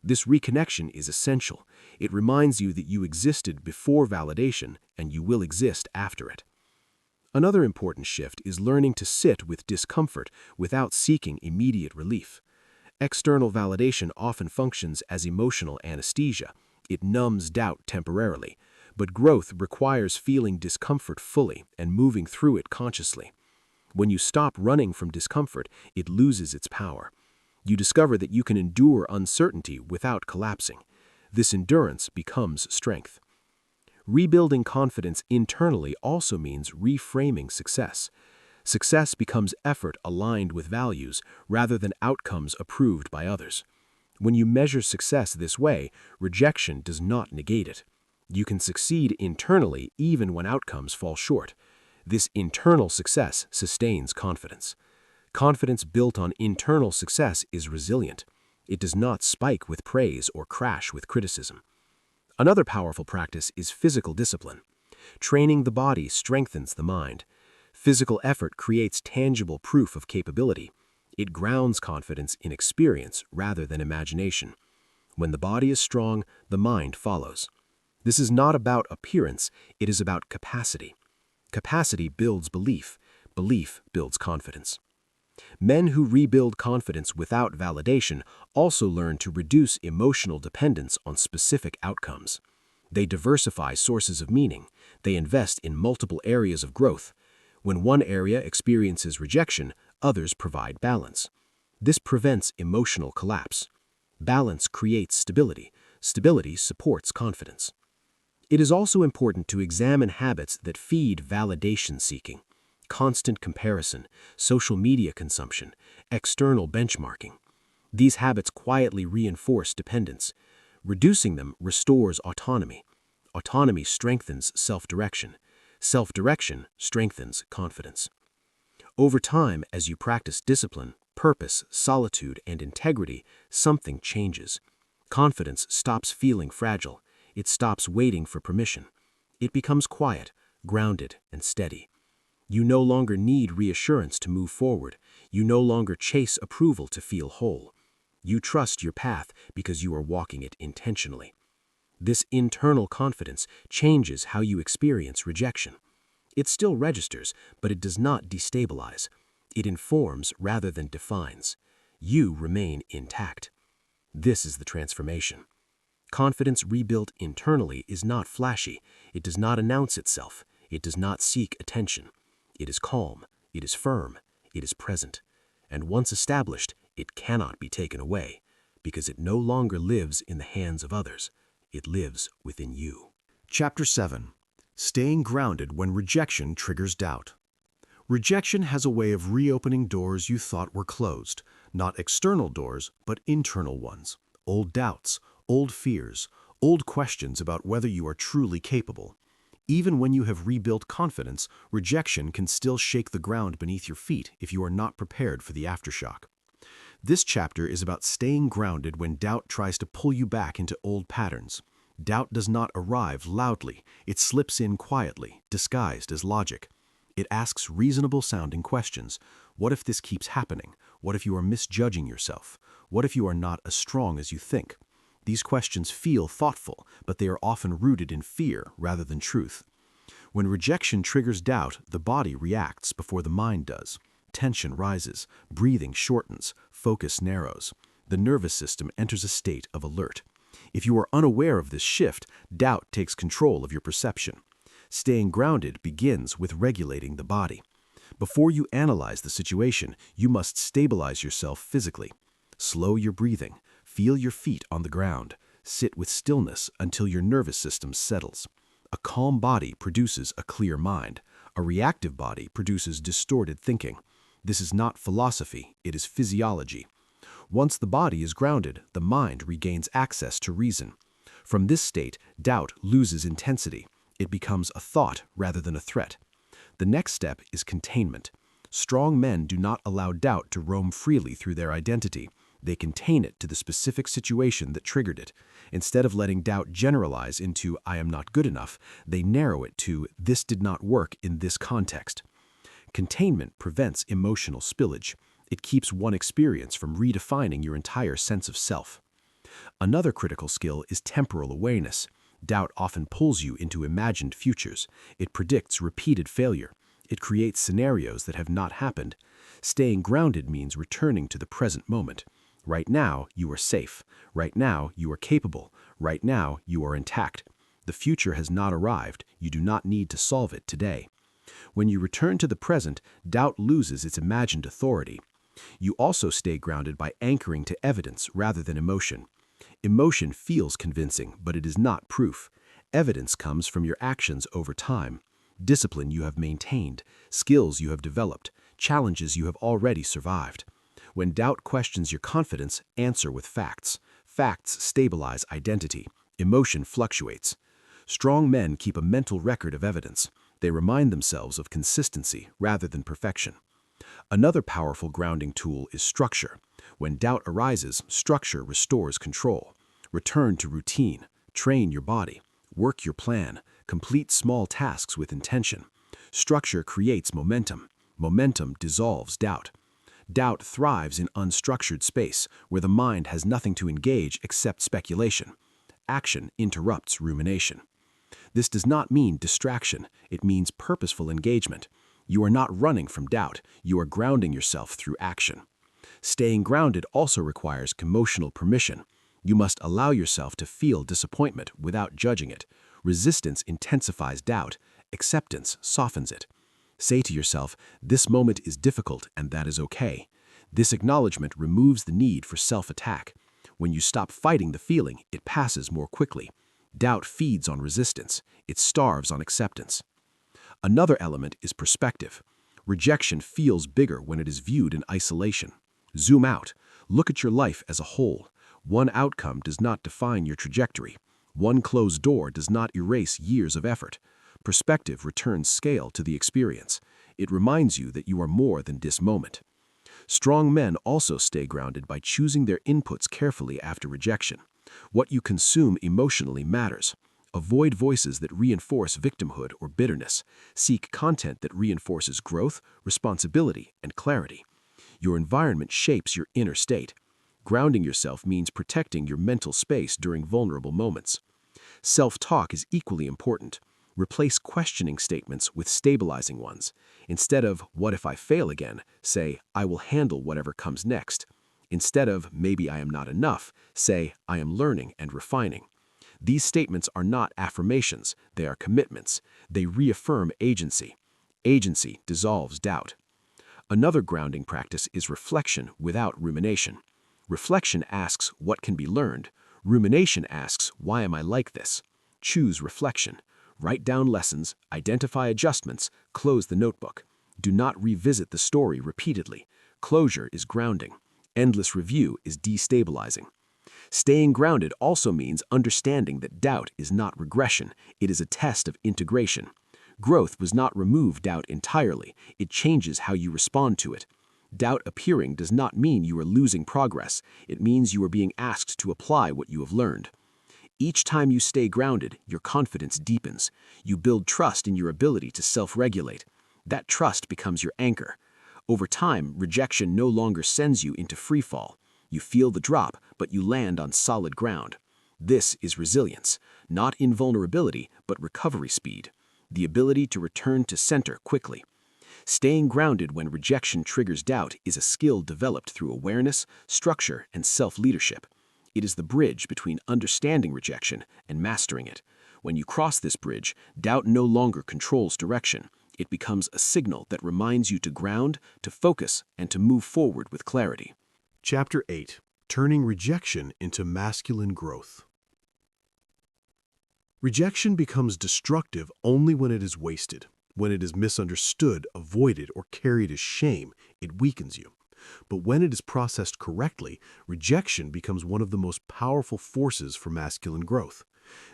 This reconnection is essential. It reminds you that you existed before validation and you will exist after it. Another important shift is learning to sit with discomfort without seeking immediate relief. External validation often functions as emotional anesthesia. It numbs doubt temporarily. But growth requires feeling discomfort fully and moving through it consciously. When you stop running from discomfort, it loses its power. You discover that you can endure uncertainty without collapsing. This endurance becomes strength. Rebuilding confidence internally also means reframing success. Success becomes effort aligned with values rather than outcomes approved by others. When you measure success this way, rejection does not negate it. You can succeed internally even when outcomes fall short. This internal success sustains confidence. Confidence built on internal success is resilient. It does not spike with praise or crash with criticism. Another powerful practice is physical discipline. Training the body strengthens the mind. Physical effort creates tangible proof of capability. It grounds confidence in experience rather than imagination. When the body is strong, the mind follows. This is not about appearance, it is about capacity. Capacity builds belief. Belief builds confidence. Men who rebuild confidence without validation also learn to reduce emotional dependence on specific outcomes. They diversify sources of meaning. They invest in multiple areas of growth. When one area experiences rejection, others provide balance. This prevents emotional collapse. Balance creates stability. Stability supports confidence. It is also important to examine habits that feed validation seeking, constant comparison, social media consumption, external benchmarking. These habits quietly reinforce dependence. Reducing them restores autonomy. Autonomy strengthens self-direction. Self-direction strengthens confidence. Over time, as you practice discipline, purpose, solitude, and integrity, something changes. Confidence stops feeling fragile. It stops waiting for permission. It becomes quiet, grounded, and steady. You no longer need reassurance to move forward. You no longer chase approval to feel whole. You trust your path because you are walking it intentionally. This internal confidence changes how you experience rejection. It still registers, but it does not destabilize. It informs rather than defines. You remain intact. This is the transformation. Confidence rebuilt internally is not flashy. It does not announce itself. It does not seek attention. It is calm. It is firm. It is present. And once established, it cannot be taken away, because it no longer lives in the hands of others. It lives within you. Chapter 7. Staying grounded when rejection triggers doubt. Rejection has a way of reopening doors you thought were closed, not external doors, but internal ones. Old doubts, old fears, old questions about whether you are truly capable. Even when you have rebuilt confidence, rejection can still shake the ground beneath your feet if you are not prepared for the aftershock. This chapter is about staying grounded when doubt tries to pull you back into old patterns. Doubt does not arrive loudly. It slips in quietly, disguised as logic. It asks reasonable-sounding questions. What if this keeps happening? What if you are misjudging yourself? What if you are not as strong as you think? These questions feel thoughtful, but they are often rooted in fear rather than truth. When rejection triggers doubt, the body reacts before the mind does. Tension rises, breathing shortens, focus narrows. The nervous system enters a state of alert. If you are unaware of this shift, doubt takes control of your perception. Staying grounded begins with regulating the body. Before you analyze the situation, you must stabilize yourself physically. Slow your breathing. Feel your feet on the ground. Sit with stillness until your nervous system settles. A calm body produces a clear mind. A reactive body produces distorted thinking. This is not philosophy, it is physiology. Once the body is grounded, the mind regains access to reason. From this state, doubt loses intensity. It becomes a thought rather than a threat. The next step is containment. Strong men do not allow doubt to roam freely through their identity. They contain it to the specific situation that triggered it. Instead of letting doubt generalize into "I am not good enough," they narrow it to "this did not work in this context." Containment prevents emotional spillage. It keeps one experience from redefining your entire sense of self. Another critical skill is temporal awareness. Doubt often pulls you into imagined futures. It predicts repeated failure. It creates scenarios that have not happened. Staying grounded means returning to the present moment. Right now, you are safe. Right now, you are capable. Right now, you are intact. The future has not arrived. You do not need to solve it today. When you return to the present, doubt loses its imagined authority. You also stay grounded by anchoring to evidence rather than emotion. Emotion feels convincing, but it is not proof. Evidence comes from your actions over time. Discipline you have maintained, skills you have developed, challenges you have already survived. When doubt questions your confidence, answer with facts. Facts stabilize identity. Emotion fluctuates. Strong men keep a mental record of evidence. They remind themselves of consistency rather than perfection. Another powerful grounding tool is structure. When doubt arises, structure restores control. Return to routine. Train your body. Work your plan. Complete small tasks with intention. Structure creates momentum. Momentum dissolves doubt. Doubt thrives in unstructured space, where the mind has nothing to engage except speculation. Action interrupts rumination. This does not mean distraction. It means purposeful engagement. You are not running from doubt. You are grounding yourself through action. Staying grounded also requires emotional permission. You must allow yourself to feel disappointment without judging it. Resistance intensifies doubt. Acceptance softens it. Say to yourself, "This moment is difficult and that is okay." This acknowledgement removes the need for self-attack. When you stop fighting the feeling, it passes more quickly. Doubt feeds on resistance. It starves on acceptance. Another element is perspective. Rejection feels bigger when it is viewed in isolation. Zoom out. Look at your life as a whole. One outcome does not define your trajectory. One closed door does not erase years of effort. Perspective returns scale to the experience. It reminds you that you are more than this moment. Strong men also stay grounded by choosing their inputs carefully after rejection. What you consume emotionally matters. Avoid voices that reinforce victimhood or bitterness. Seek content that reinforces growth, responsibility, and clarity. Your environment shapes your inner state. Grounding yourself means protecting your mental space during vulnerable moments. Self-talk is equally important. Replace questioning statements with stabilizing ones. Instead of, "What if I fail again?" say, "I will handle whatever comes next." Instead of, "Maybe I am not enough," say, "I am learning and refining." These statements are not affirmations, they are commitments. They reaffirm agency. Agency dissolves doubt. Another grounding practice is reflection without rumination. Reflection asks, "What can be learned?" Rumination asks, "Why am I like this?" Choose reflection. Write down lessons, identify adjustments, close the notebook. Do not revisit the story repeatedly. Closure is grounding. Endless review is destabilizing. Staying grounded also means understanding that doubt is not regression, it is a test of integration. Growth does not remove doubt entirely, it changes how you respond to it. Doubt appearing does not mean you are losing progress, it means you are being asked to apply what you have learned. Each time you stay grounded, your confidence deepens. You build trust in your ability to self-regulate. That trust becomes your anchor. Over time, rejection no longer sends you into free fall. You feel the drop, but you land on solid ground. This is resilience, not invulnerability, but recovery speed. The ability to return to center quickly. Staying grounded when rejection triggers doubt is a skill developed through awareness, structure, and self-leadership. It is the bridge between understanding rejection and mastering it. When you cross this bridge, doubt no longer controls direction. It becomes a signal that reminds you to ground, to focus, and to move forward with clarity. Chapter 8. Turning Rejection into Masculine Growth. Rejection becomes destructive only when it is wasted. When it is misunderstood, avoided, or carried as shame, it weakens you. But when it is processed correctly, rejection becomes one of the most powerful forces for masculine growth.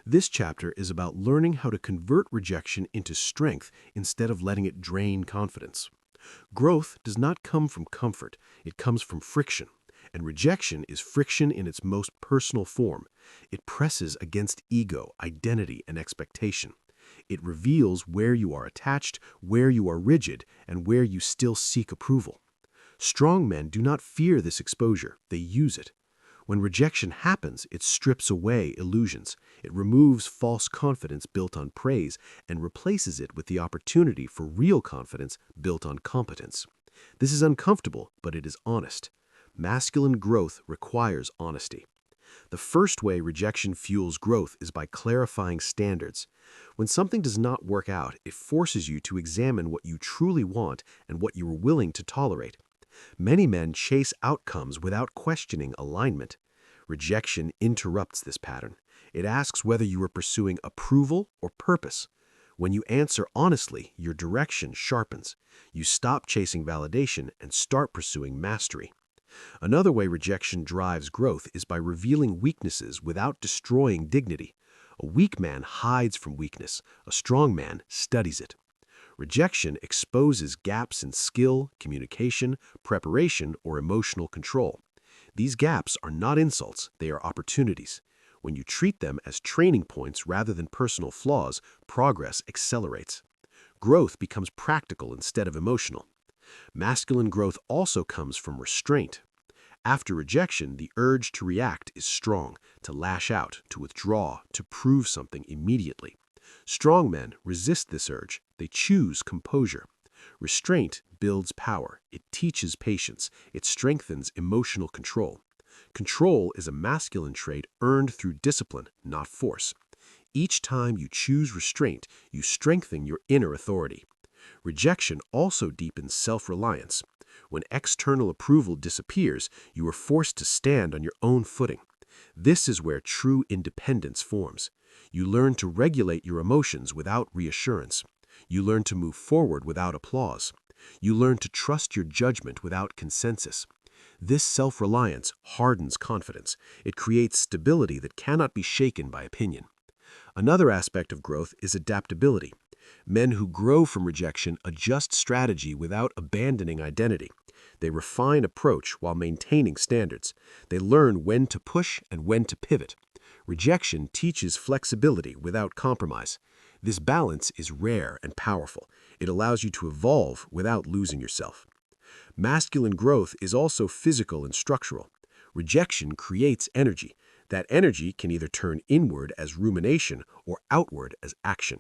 This chapter is about learning how to convert rejection into strength instead of letting it drain confidence. Growth does not come from comfort, it comes from friction. And rejection is friction in its most personal form. It presses against ego, identity, and expectation. It reveals where you are attached, where you are rigid, and where you still seek approval. Strong men do not fear this exposure, they use it. When rejection happens, it strips away illusions. It removes false confidence built on praise and replaces it with the opportunity for real confidence built on competence. This is uncomfortable, but it is honest. Masculine growth requires honesty. The first way rejection fuels growth is by clarifying standards. When something does not work out, it forces you to examine what you truly want and what you are willing to tolerate. Many men chase outcomes without questioning alignment. Rejection interrupts this pattern. It asks whether you are pursuing approval or purpose. When you answer honestly, your direction sharpens. You stop chasing validation and start pursuing mastery. Another way rejection drives growth is by revealing weaknesses without destroying dignity. A weak man hides from weakness. A strong man studies it. Rejection exposes gaps in skill, communication, preparation, or emotional control. These gaps are not insults, they are opportunities. When you treat them as training points rather than personal flaws, progress accelerates. Growth becomes practical instead of emotional. Masculine growth also comes from restraint. After rejection, the urge to react is strong, to lash out, to withdraw, to prove something immediately. Strong men resist this urge. They choose composure. Restraint builds power. It teaches patience. It strengthens emotional control. Control is a masculine trait earned through discipline, not force. Each time you choose restraint, you strengthen your inner authority. Rejection also deepens self-reliance. When external approval disappears, you are forced to stand on your own footing. This is where true independence forms. You learn to regulate your emotions without reassurance. You learn to move forward without applause. You learn to trust your judgment without consensus. This self-reliance hardens confidence. It creates stability that cannot be shaken by opinion. Another aspect of growth is adaptability. Men who grow from rejection adjust strategy without abandoning identity. They refine approach while maintaining standards. They learn when to push and when to pivot. Rejection teaches flexibility without compromise. This balance is rare and powerful. It allows you to evolve without losing yourself. Masculine growth is also physical and structural. Rejection creates energy. That energy can either turn inward as rumination or outward as action.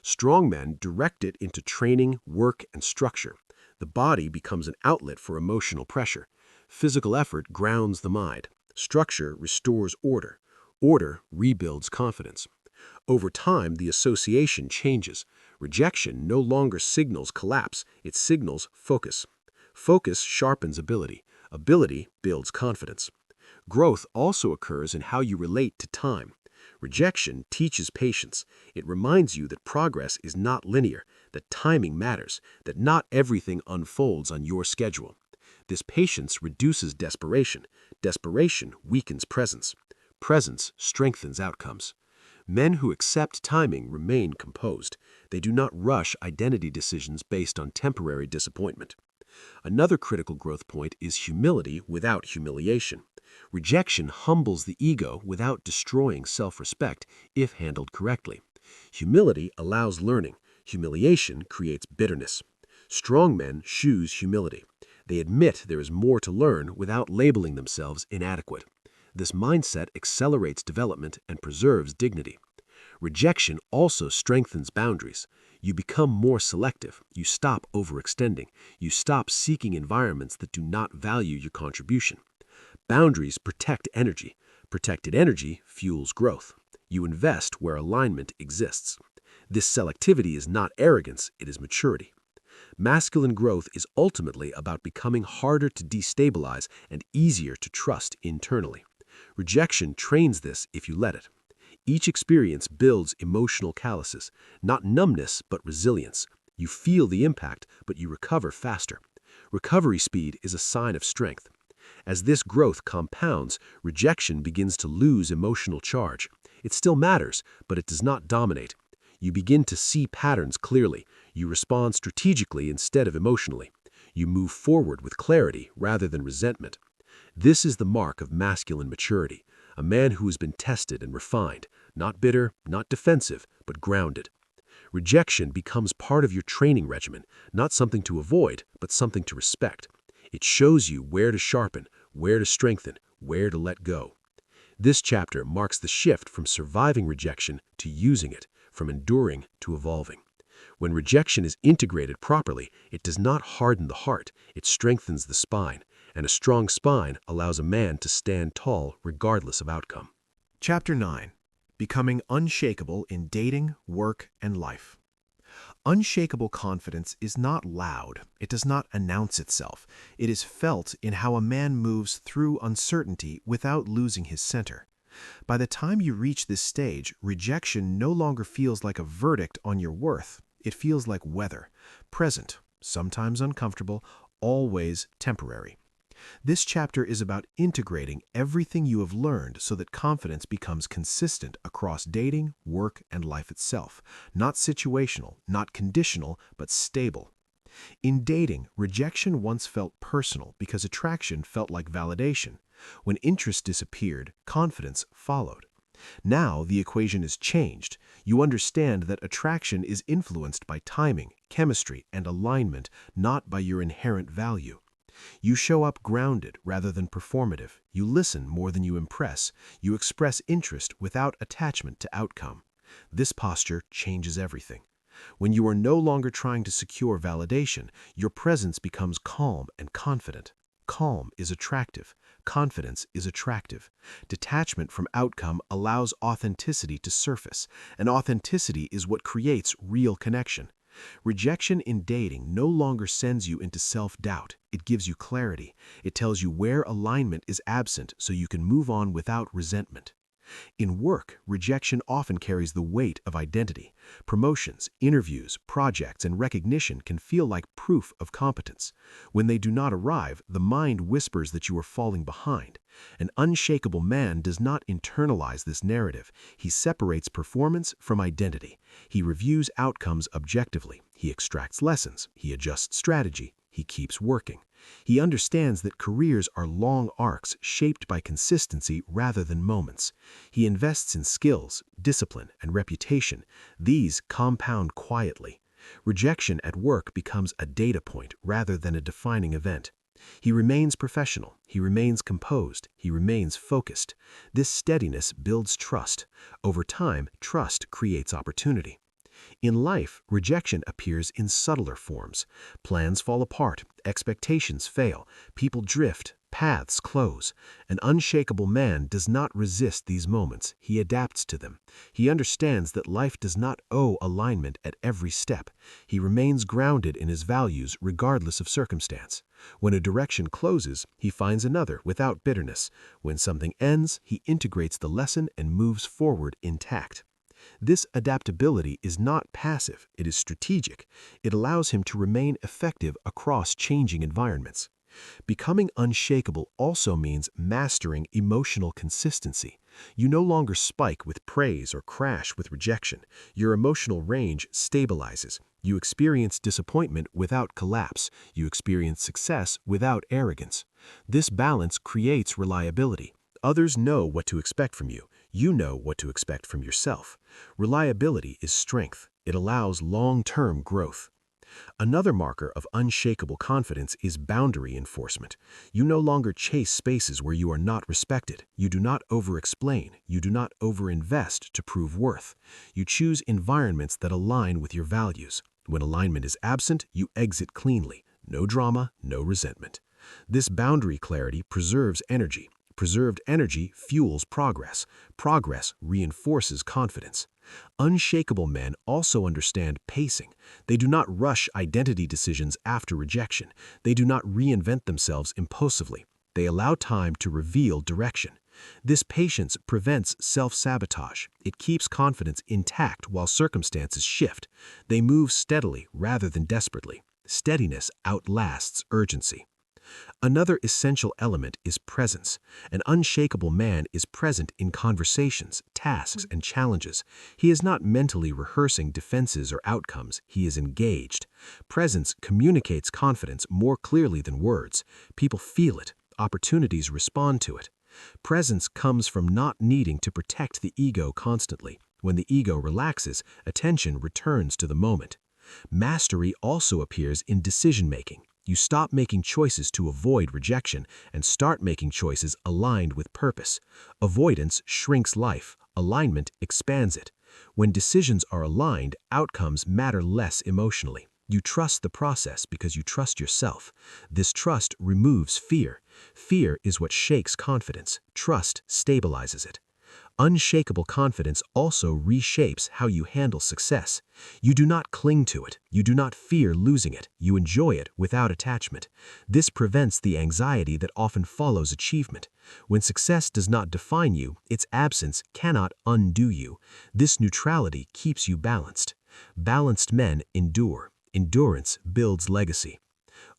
Strong men direct it into training, work, and structure. The body becomes an outlet for emotional pressure. Physical effort grounds the mind. Structure restores order. Order rebuilds confidence. Over time, the association changes. Rejection no longer signals collapse, it signals focus. Focus sharpens ability. Ability builds confidence. Growth also occurs in how you relate to time. Rejection teaches patience. It reminds you that progress is not linear, that timing matters, that not everything unfolds on your schedule. This patience reduces desperation. Desperation weakens presence. Presence strengthens outcomes. Men who accept timing remain composed. They do not rush identity decisions based on temporary disappointment. Another critical growth point is humility without humiliation. Rejection humbles the ego without destroying self-respect if handled correctly. Humility allows learning. Humiliation creates bitterness. Strong men choose humility. They admit there is more to learn without labeling themselves inadequate. This mindset accelerates development and preserves dignity. Rejection also strengthens boundaries. You become more selective. You stop overextending. You stop seeking environments that do not value your contribution. Boundaries protect energy. Protected energy fuels growth. You invest where alignment exists. This selectivity is not arrogance, it is maturity. Masculine growth is ultimately about becoming harder to destabilize and easier to trust internally. Rejection trains this if you let it. Each experience builds emotional calluses, not numbness but resilience. You feel the impact, but you recover faster. Recovery speed is a sign of strength. As this growth compounds, rejection begins to lose emotional charge. It still matters, but it does not dominate. You begin to see patterns clearly. You respond strategically instead of emotionally. You move forward with clarity rather than resentment. This is the mark of masculine maturity, a man who has been tested and refined, not bitter, not defensive, but grounded. Rejection becomes part of your training regimen, not something to avoid, but something to respect. It shows you where to sharpen, where to strengthen, where to let go. This chapter marks the shift from surviving rejection to using it, from enduring to evolving. When rejection is integrated properly, it does not harden the heart, it strengthens the spine, and a strong spine allows a man to stand tall regardless of outcome. Chapter 9. Becoming unshakable in dating, work, and life. Unshakable confidence is not loud. It does not announce itself. It is felt in how a man moves through uncertainty without losing his center. By the time you reach this stage, rejection no longer feels like a verdict on your worth. It feels like weather, present, sometimes uncomfortable, always temporary. This chapter is about integrating everything you have learned so that confidence becomes consistent across dating, work, and life itself. Not situational, not conditional, but stable. In dating, rejection once felt personal because attraction felt like validation. When interest disappeared, confidence followed. Now the equation is changed. You understand that attraction is influenced by timing, chemistry, and alignment, not by your inherent value. You show up grounded rather than performative. You listen more than you impress. You express interest without attachment to outcome. This posture changes everything. When you are no longer trying to secure validation, your presence becomes calm and confident. Calm is attractive. Confidence is attractive. Detachment from outcome allows authenticity to surface, and authenticity is what creates real connection. Rejection in dating no longer sends you into self-doubt. It gives you clarity. It tells you where alignment is absent so you can move on without resentment. In work, rejection often carries the weight of identity. Promotions, interviews, projects, and recognition can feel like proof of competence. When they do not arrive, the mind whispers that you are falling behind. An unshakable man does not internalize this narrative. He separates performance from identity. He reviews outcomes objectively. He extracts lessons. He adjusts strategy. He keeps working. He understands that careers are long arcs shaped by consistency rather than moments. He invests in skills, discipline, and reputation. These compound quietly. Rejection at work becomes a data point rather than a defining event. He remains professional. He remains composed. He remains focused. This steadiness builds trust. Over time, trust creates opportunity. In life, rejection appears in subtler forms. Plans fall apart, expectations fail, people drift, paths close. An unshakable man does not resist these moments. He adapts to them. He understands that life does not owe alignment at every step. He remains grounded in his values regardless of circumstance. When a direction closes, he finds another without bitterness. When something ends, he integrates the lesson and moves forward intact. This adaptability is not passive, it is strategic. It allows him to remain effective across changing environments. Becoming unshakable also means mastering emotional consistency. You no longer spike with praise or crash with rejection. Your emotional range stabilizes. You experience disappointment without collapse. You experience success without arrogance. This balance creates reliability. Others know what to expect from you. You know what to expect from yourself. Reliability is strength. It allows long-term growth. Another marker of unshakable confidence is boundary enforcement. You no longer chase spaces where you are not respected. You do not over-explain. You do not over-invest to prove worth. You choose environments that align with your values. When alignment is absent, you exit cleanly. No drama, no resentment. This boundary clarity preserves energy. Preserved energy fuels progress. Progress reinforces confidence. Unshakable men also understand pacing. They do not rush identity decisions after rejection. They do not reinvent themselves impulsively. They allow time to reveal direction. This patience prevents self-sabotage. It keeps confidence intact while circumstances shift. They move steadily rather than desperately. Steadiness outlasts urgency. Another essential element is presence. An unshakable man is present in conversations, tasks, and challenges. He is not mentally rehearsing defenses or outcomes. He is engaged. Presence communicates confidence more clearly than words. People feel it. Opportunities respond to it. Presence comes from not needing to protect the ego constantly. When the ego relaxes, attention returns to the moment. Mastery also appears in decision-making. You stop making choices to avoid rejection and start making choices aligned with purpose. Avoidance shrinks life. Alignment expands it. When decisions are aligned, outcomes matter less emotionally. You trust the process because you trust yourself. This trust removes fear. Fear is what shakes confidence. Trust stabilizes it. Unshakable confidence also reshapes how you handle success. You do not cling to it. You do not fear losing it. You enjoy it without attachment. This prevents the anxiety that often follows achievement. When success does not define you, its absence cannot undo you. This neutrality keeps you balanced. Balanced men endure. Endurance builds legacy.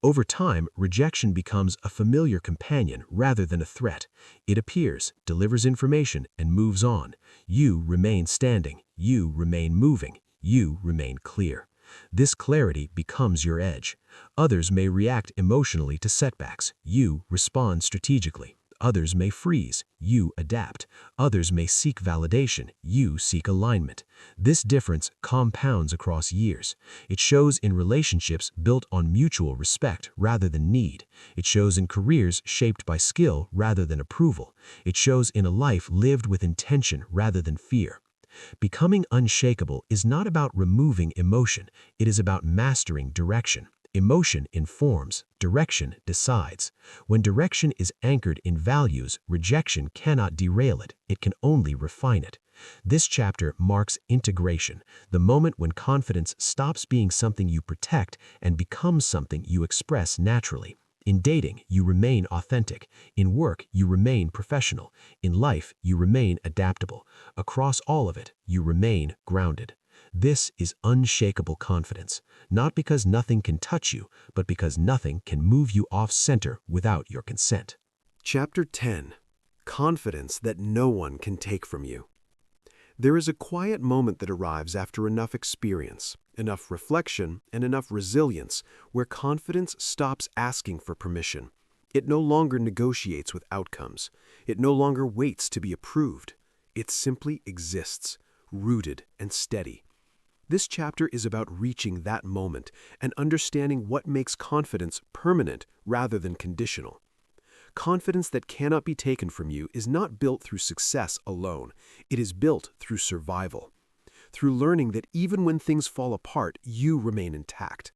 Over time, rejection becomes a familiar companion rather than a threat. It appears, delivers information, and moves on. You remain standing. You remain moving. You remain clear. This clarity becomes your edge. Others may react emotionally to setbacks. You respond strategically. Others may freeze. You adapt. Others may seek validation. You seek alignment. This difference compounds across years. It shows in relationships built on mutual respect rather than need. It shows in careers shaped by skill rather than approval. It shows in a life lived with intention rather than fear. Becoming unshakable is not about removing emotion. It is about mastering direction. Emotion informs, direction decides. When direction is anchored in values, rejection cannot derail it. It can only refine it. This chapter marks integration, the moment when confidence stops being something you protect and becomes something you express naturally. In dating, you remain authentic. In work, you remain professional. In life, you remain adaptable. Across all of it, you remain grounded. This is unshakable confidence, not because nothing can touch you, but because nothing can move you off center without your consent. Chapter 10. Confidence that no one can take from you. There is a quiet moment that arrives after enough experience, enough reflection, and enough resilience where confidence stops asking for permission. It no longer negotiates with outcomes. It no longer waits to be approved. It simply exists, rooted and steady. This chapter is about reaching that moment and understanding what makes confidence permanent rather than conditional. Confidence that cannot be taken from you is not built through success alone. It is built through survival. Through learning that even when things fall apart, you remain intact.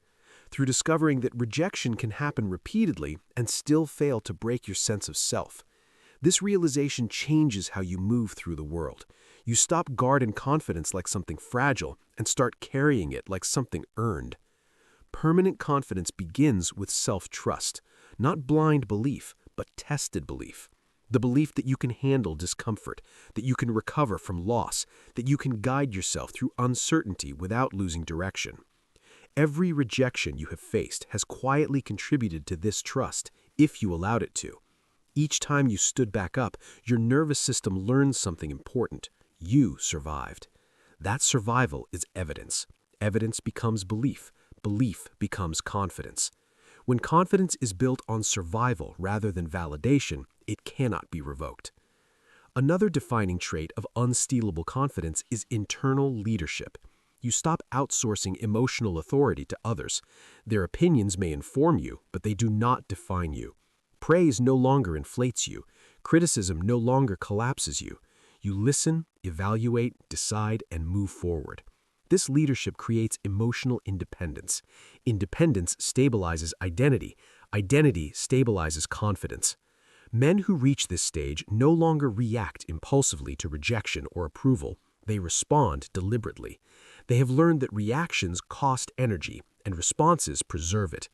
Through discovering that rejection can happen repeatedly and still fail to break your sense of self. This realization changes how you move through the world. You stop guarding confidence like something fragile and start carrying it like something earned. Permanent confidence begins with self-trust, not blind belief, but tested belief. The belief that you can handle discomfort, that you can recover from loss, that you can guide yourself through uncertainty without losing direction. Every rejection you have faced has quietly contributed to this trust, if you allowed it to. Each time you stood back up, your nervous system learned something important. You survived. That survival is evidence. Evidence becomes belief. Belief becomes confidence. When confidence is built on survival rather than validation, it cannot be revoked. Another defining trait of unstealable confidence is internal leadership. You stop outsourcing emotional authority to others. Their opinions may inform you, but they do not define you. Praise no longer inflates you. Criticism no longer collapses you. You listen, evaluate, decide, and move forward. This leadership creates emotional independence. Independence stabilizes identity. Identity stabilizes confidence. Men who reach this stage no longer react impulsively to rejection or approval. They respond deliberately. They have learned that reactions cost energy, and responses preserve it.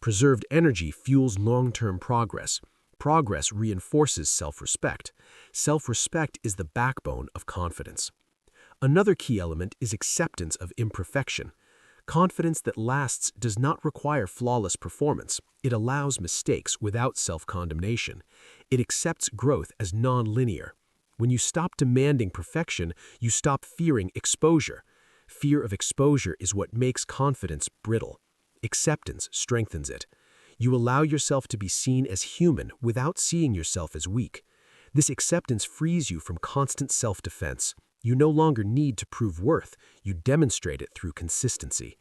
Preserved energy fuels long-term progress. Progress reinforces self-respect. Self-respect is the backbone of confidence. Another key element is acceptance of imperfection. Confidence that lasts does not require flawless performance. It allows mistakes without self-condemnation. It accepts growth as non-linear. When you stop demanding perfection, you stop fearing exposure. Fear of exposure is what makes confidence brittle. Acceptance strengthens it. You allow yourself to be seen as human without seeing yourself as weak. This acceptance frees you from constant self-defense. You no longer need to prove worth. You demonstrate it through consistency.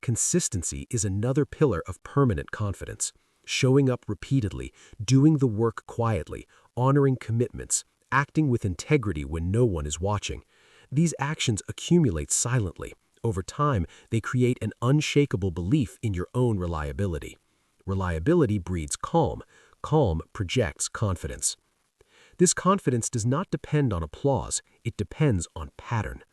Consistency is another pillar of permanent confidence. Showing up repeatedly, doing the work quietly, honoring commitments, acting with integrity when no one is watching. These actions accumulate silently. Over time, they create an unshakable belief in your own reliability. Reliability breeds calm. Calm projects confidence. This confidence does not depend on applause, it depends on pattern.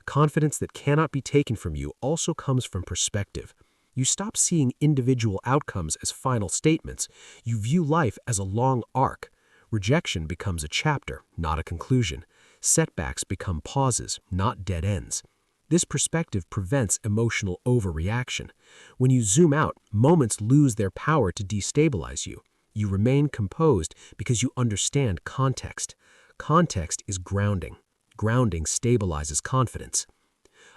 Confidence that cannot be taken from you also comes from perspective. You stop seeing individual outcomes as final statements. You view life as a long arc. Rejection becomes a chapter, not a conclusion. Setbacks become pauses, not dead ends. This perspective prevents emotional overreaction. When you zoom out, moments lose their power to destabilize you. You remain composed because you understand context. Context is grounding. Grounding stabilizes confidence.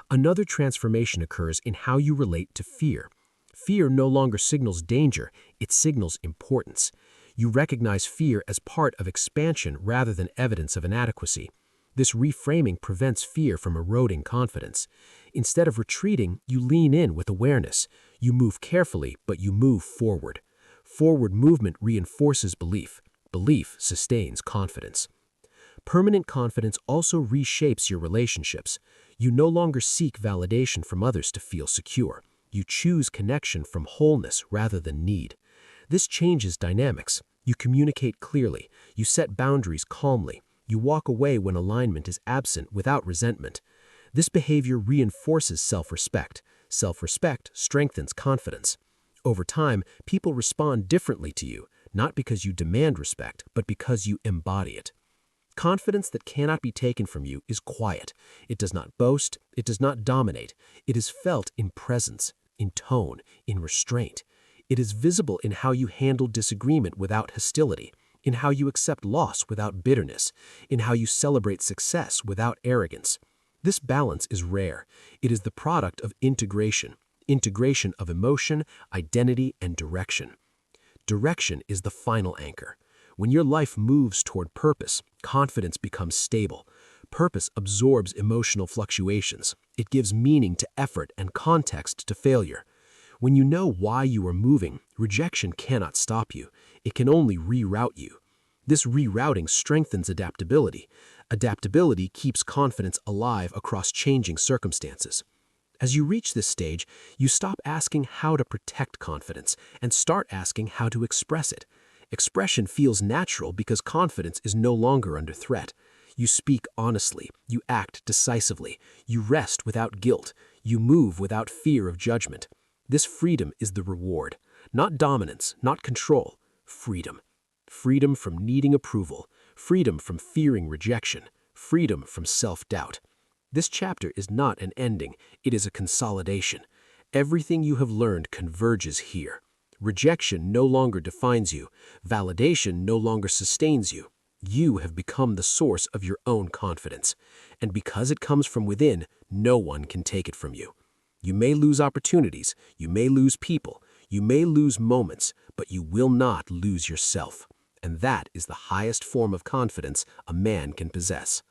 Another transformation occurs in how you relate to fear. Fear no longer signals danger, it signals importance. You recognize fear as part of expansion rather than evidence of inadequacy. This reframing prevents fear from eroding confidence. Instead of retreating, you lean in with awareness. You move carefully, but you move forward. Forward movement reinforces belief. Belief sustains confidence. Permanent confidence also reshapes your relationships. You no longer seek validation from others to feel secure. You choose connection from wholeness rather than need. This changes dynamics. You communicate clearly. You set boundaries calmly. You walk away when alignment is absent without resentment. This behavior reinforces self-respect. Self-respect strengthens confidence. Over time, people respond differently to you, not because you demand respect, but because you embody it. Confidence that cannot be taken from you is quiet. It does not boast, it does not dominate. It is felt in presence, in tone, in restraint. It is visible in how you handle disagreement without hostility, in how you accept loss without bitterness, in how you celebrate success without arrogance. This balance is rare. It is the product of integration of emotion, identity, and direction. Direction is the final anchor. When your life moves toward purpose, confidence becomes stable. Purpose absorbs emotional fluctuations. It gives meaning to effort and context to failure. When you know why you are moving, rejection cannot stop you. It can only reroute you. This rerouting strengthens adaptability. Adaptability keeps confidence alive across changing circumstances. As you reach this stage, you stop asking how to protect confidence and start asking how to express it. Expression feels natural because confidence is no longer under threat. You speak honestly, you act decisively, you rest without guilt, you move without fear of judgment. This freedom is the reward. Not dominance, not control. Freedom. Freedom from needing approval. Freedom from fearing rejection. Freedom from self-doubt. This chapter is not an ending, it is a consolidation. Everything you have learned converges here. Rejection no longer defines you. Validation no longer sustains you. You have become the source of your own confidence. And because it comes from within, no one can take it from you. You may lose opportunities, you may lose people, you may lose moments, but you will not lose yourself. And that is the highest form of confidence a man can possess.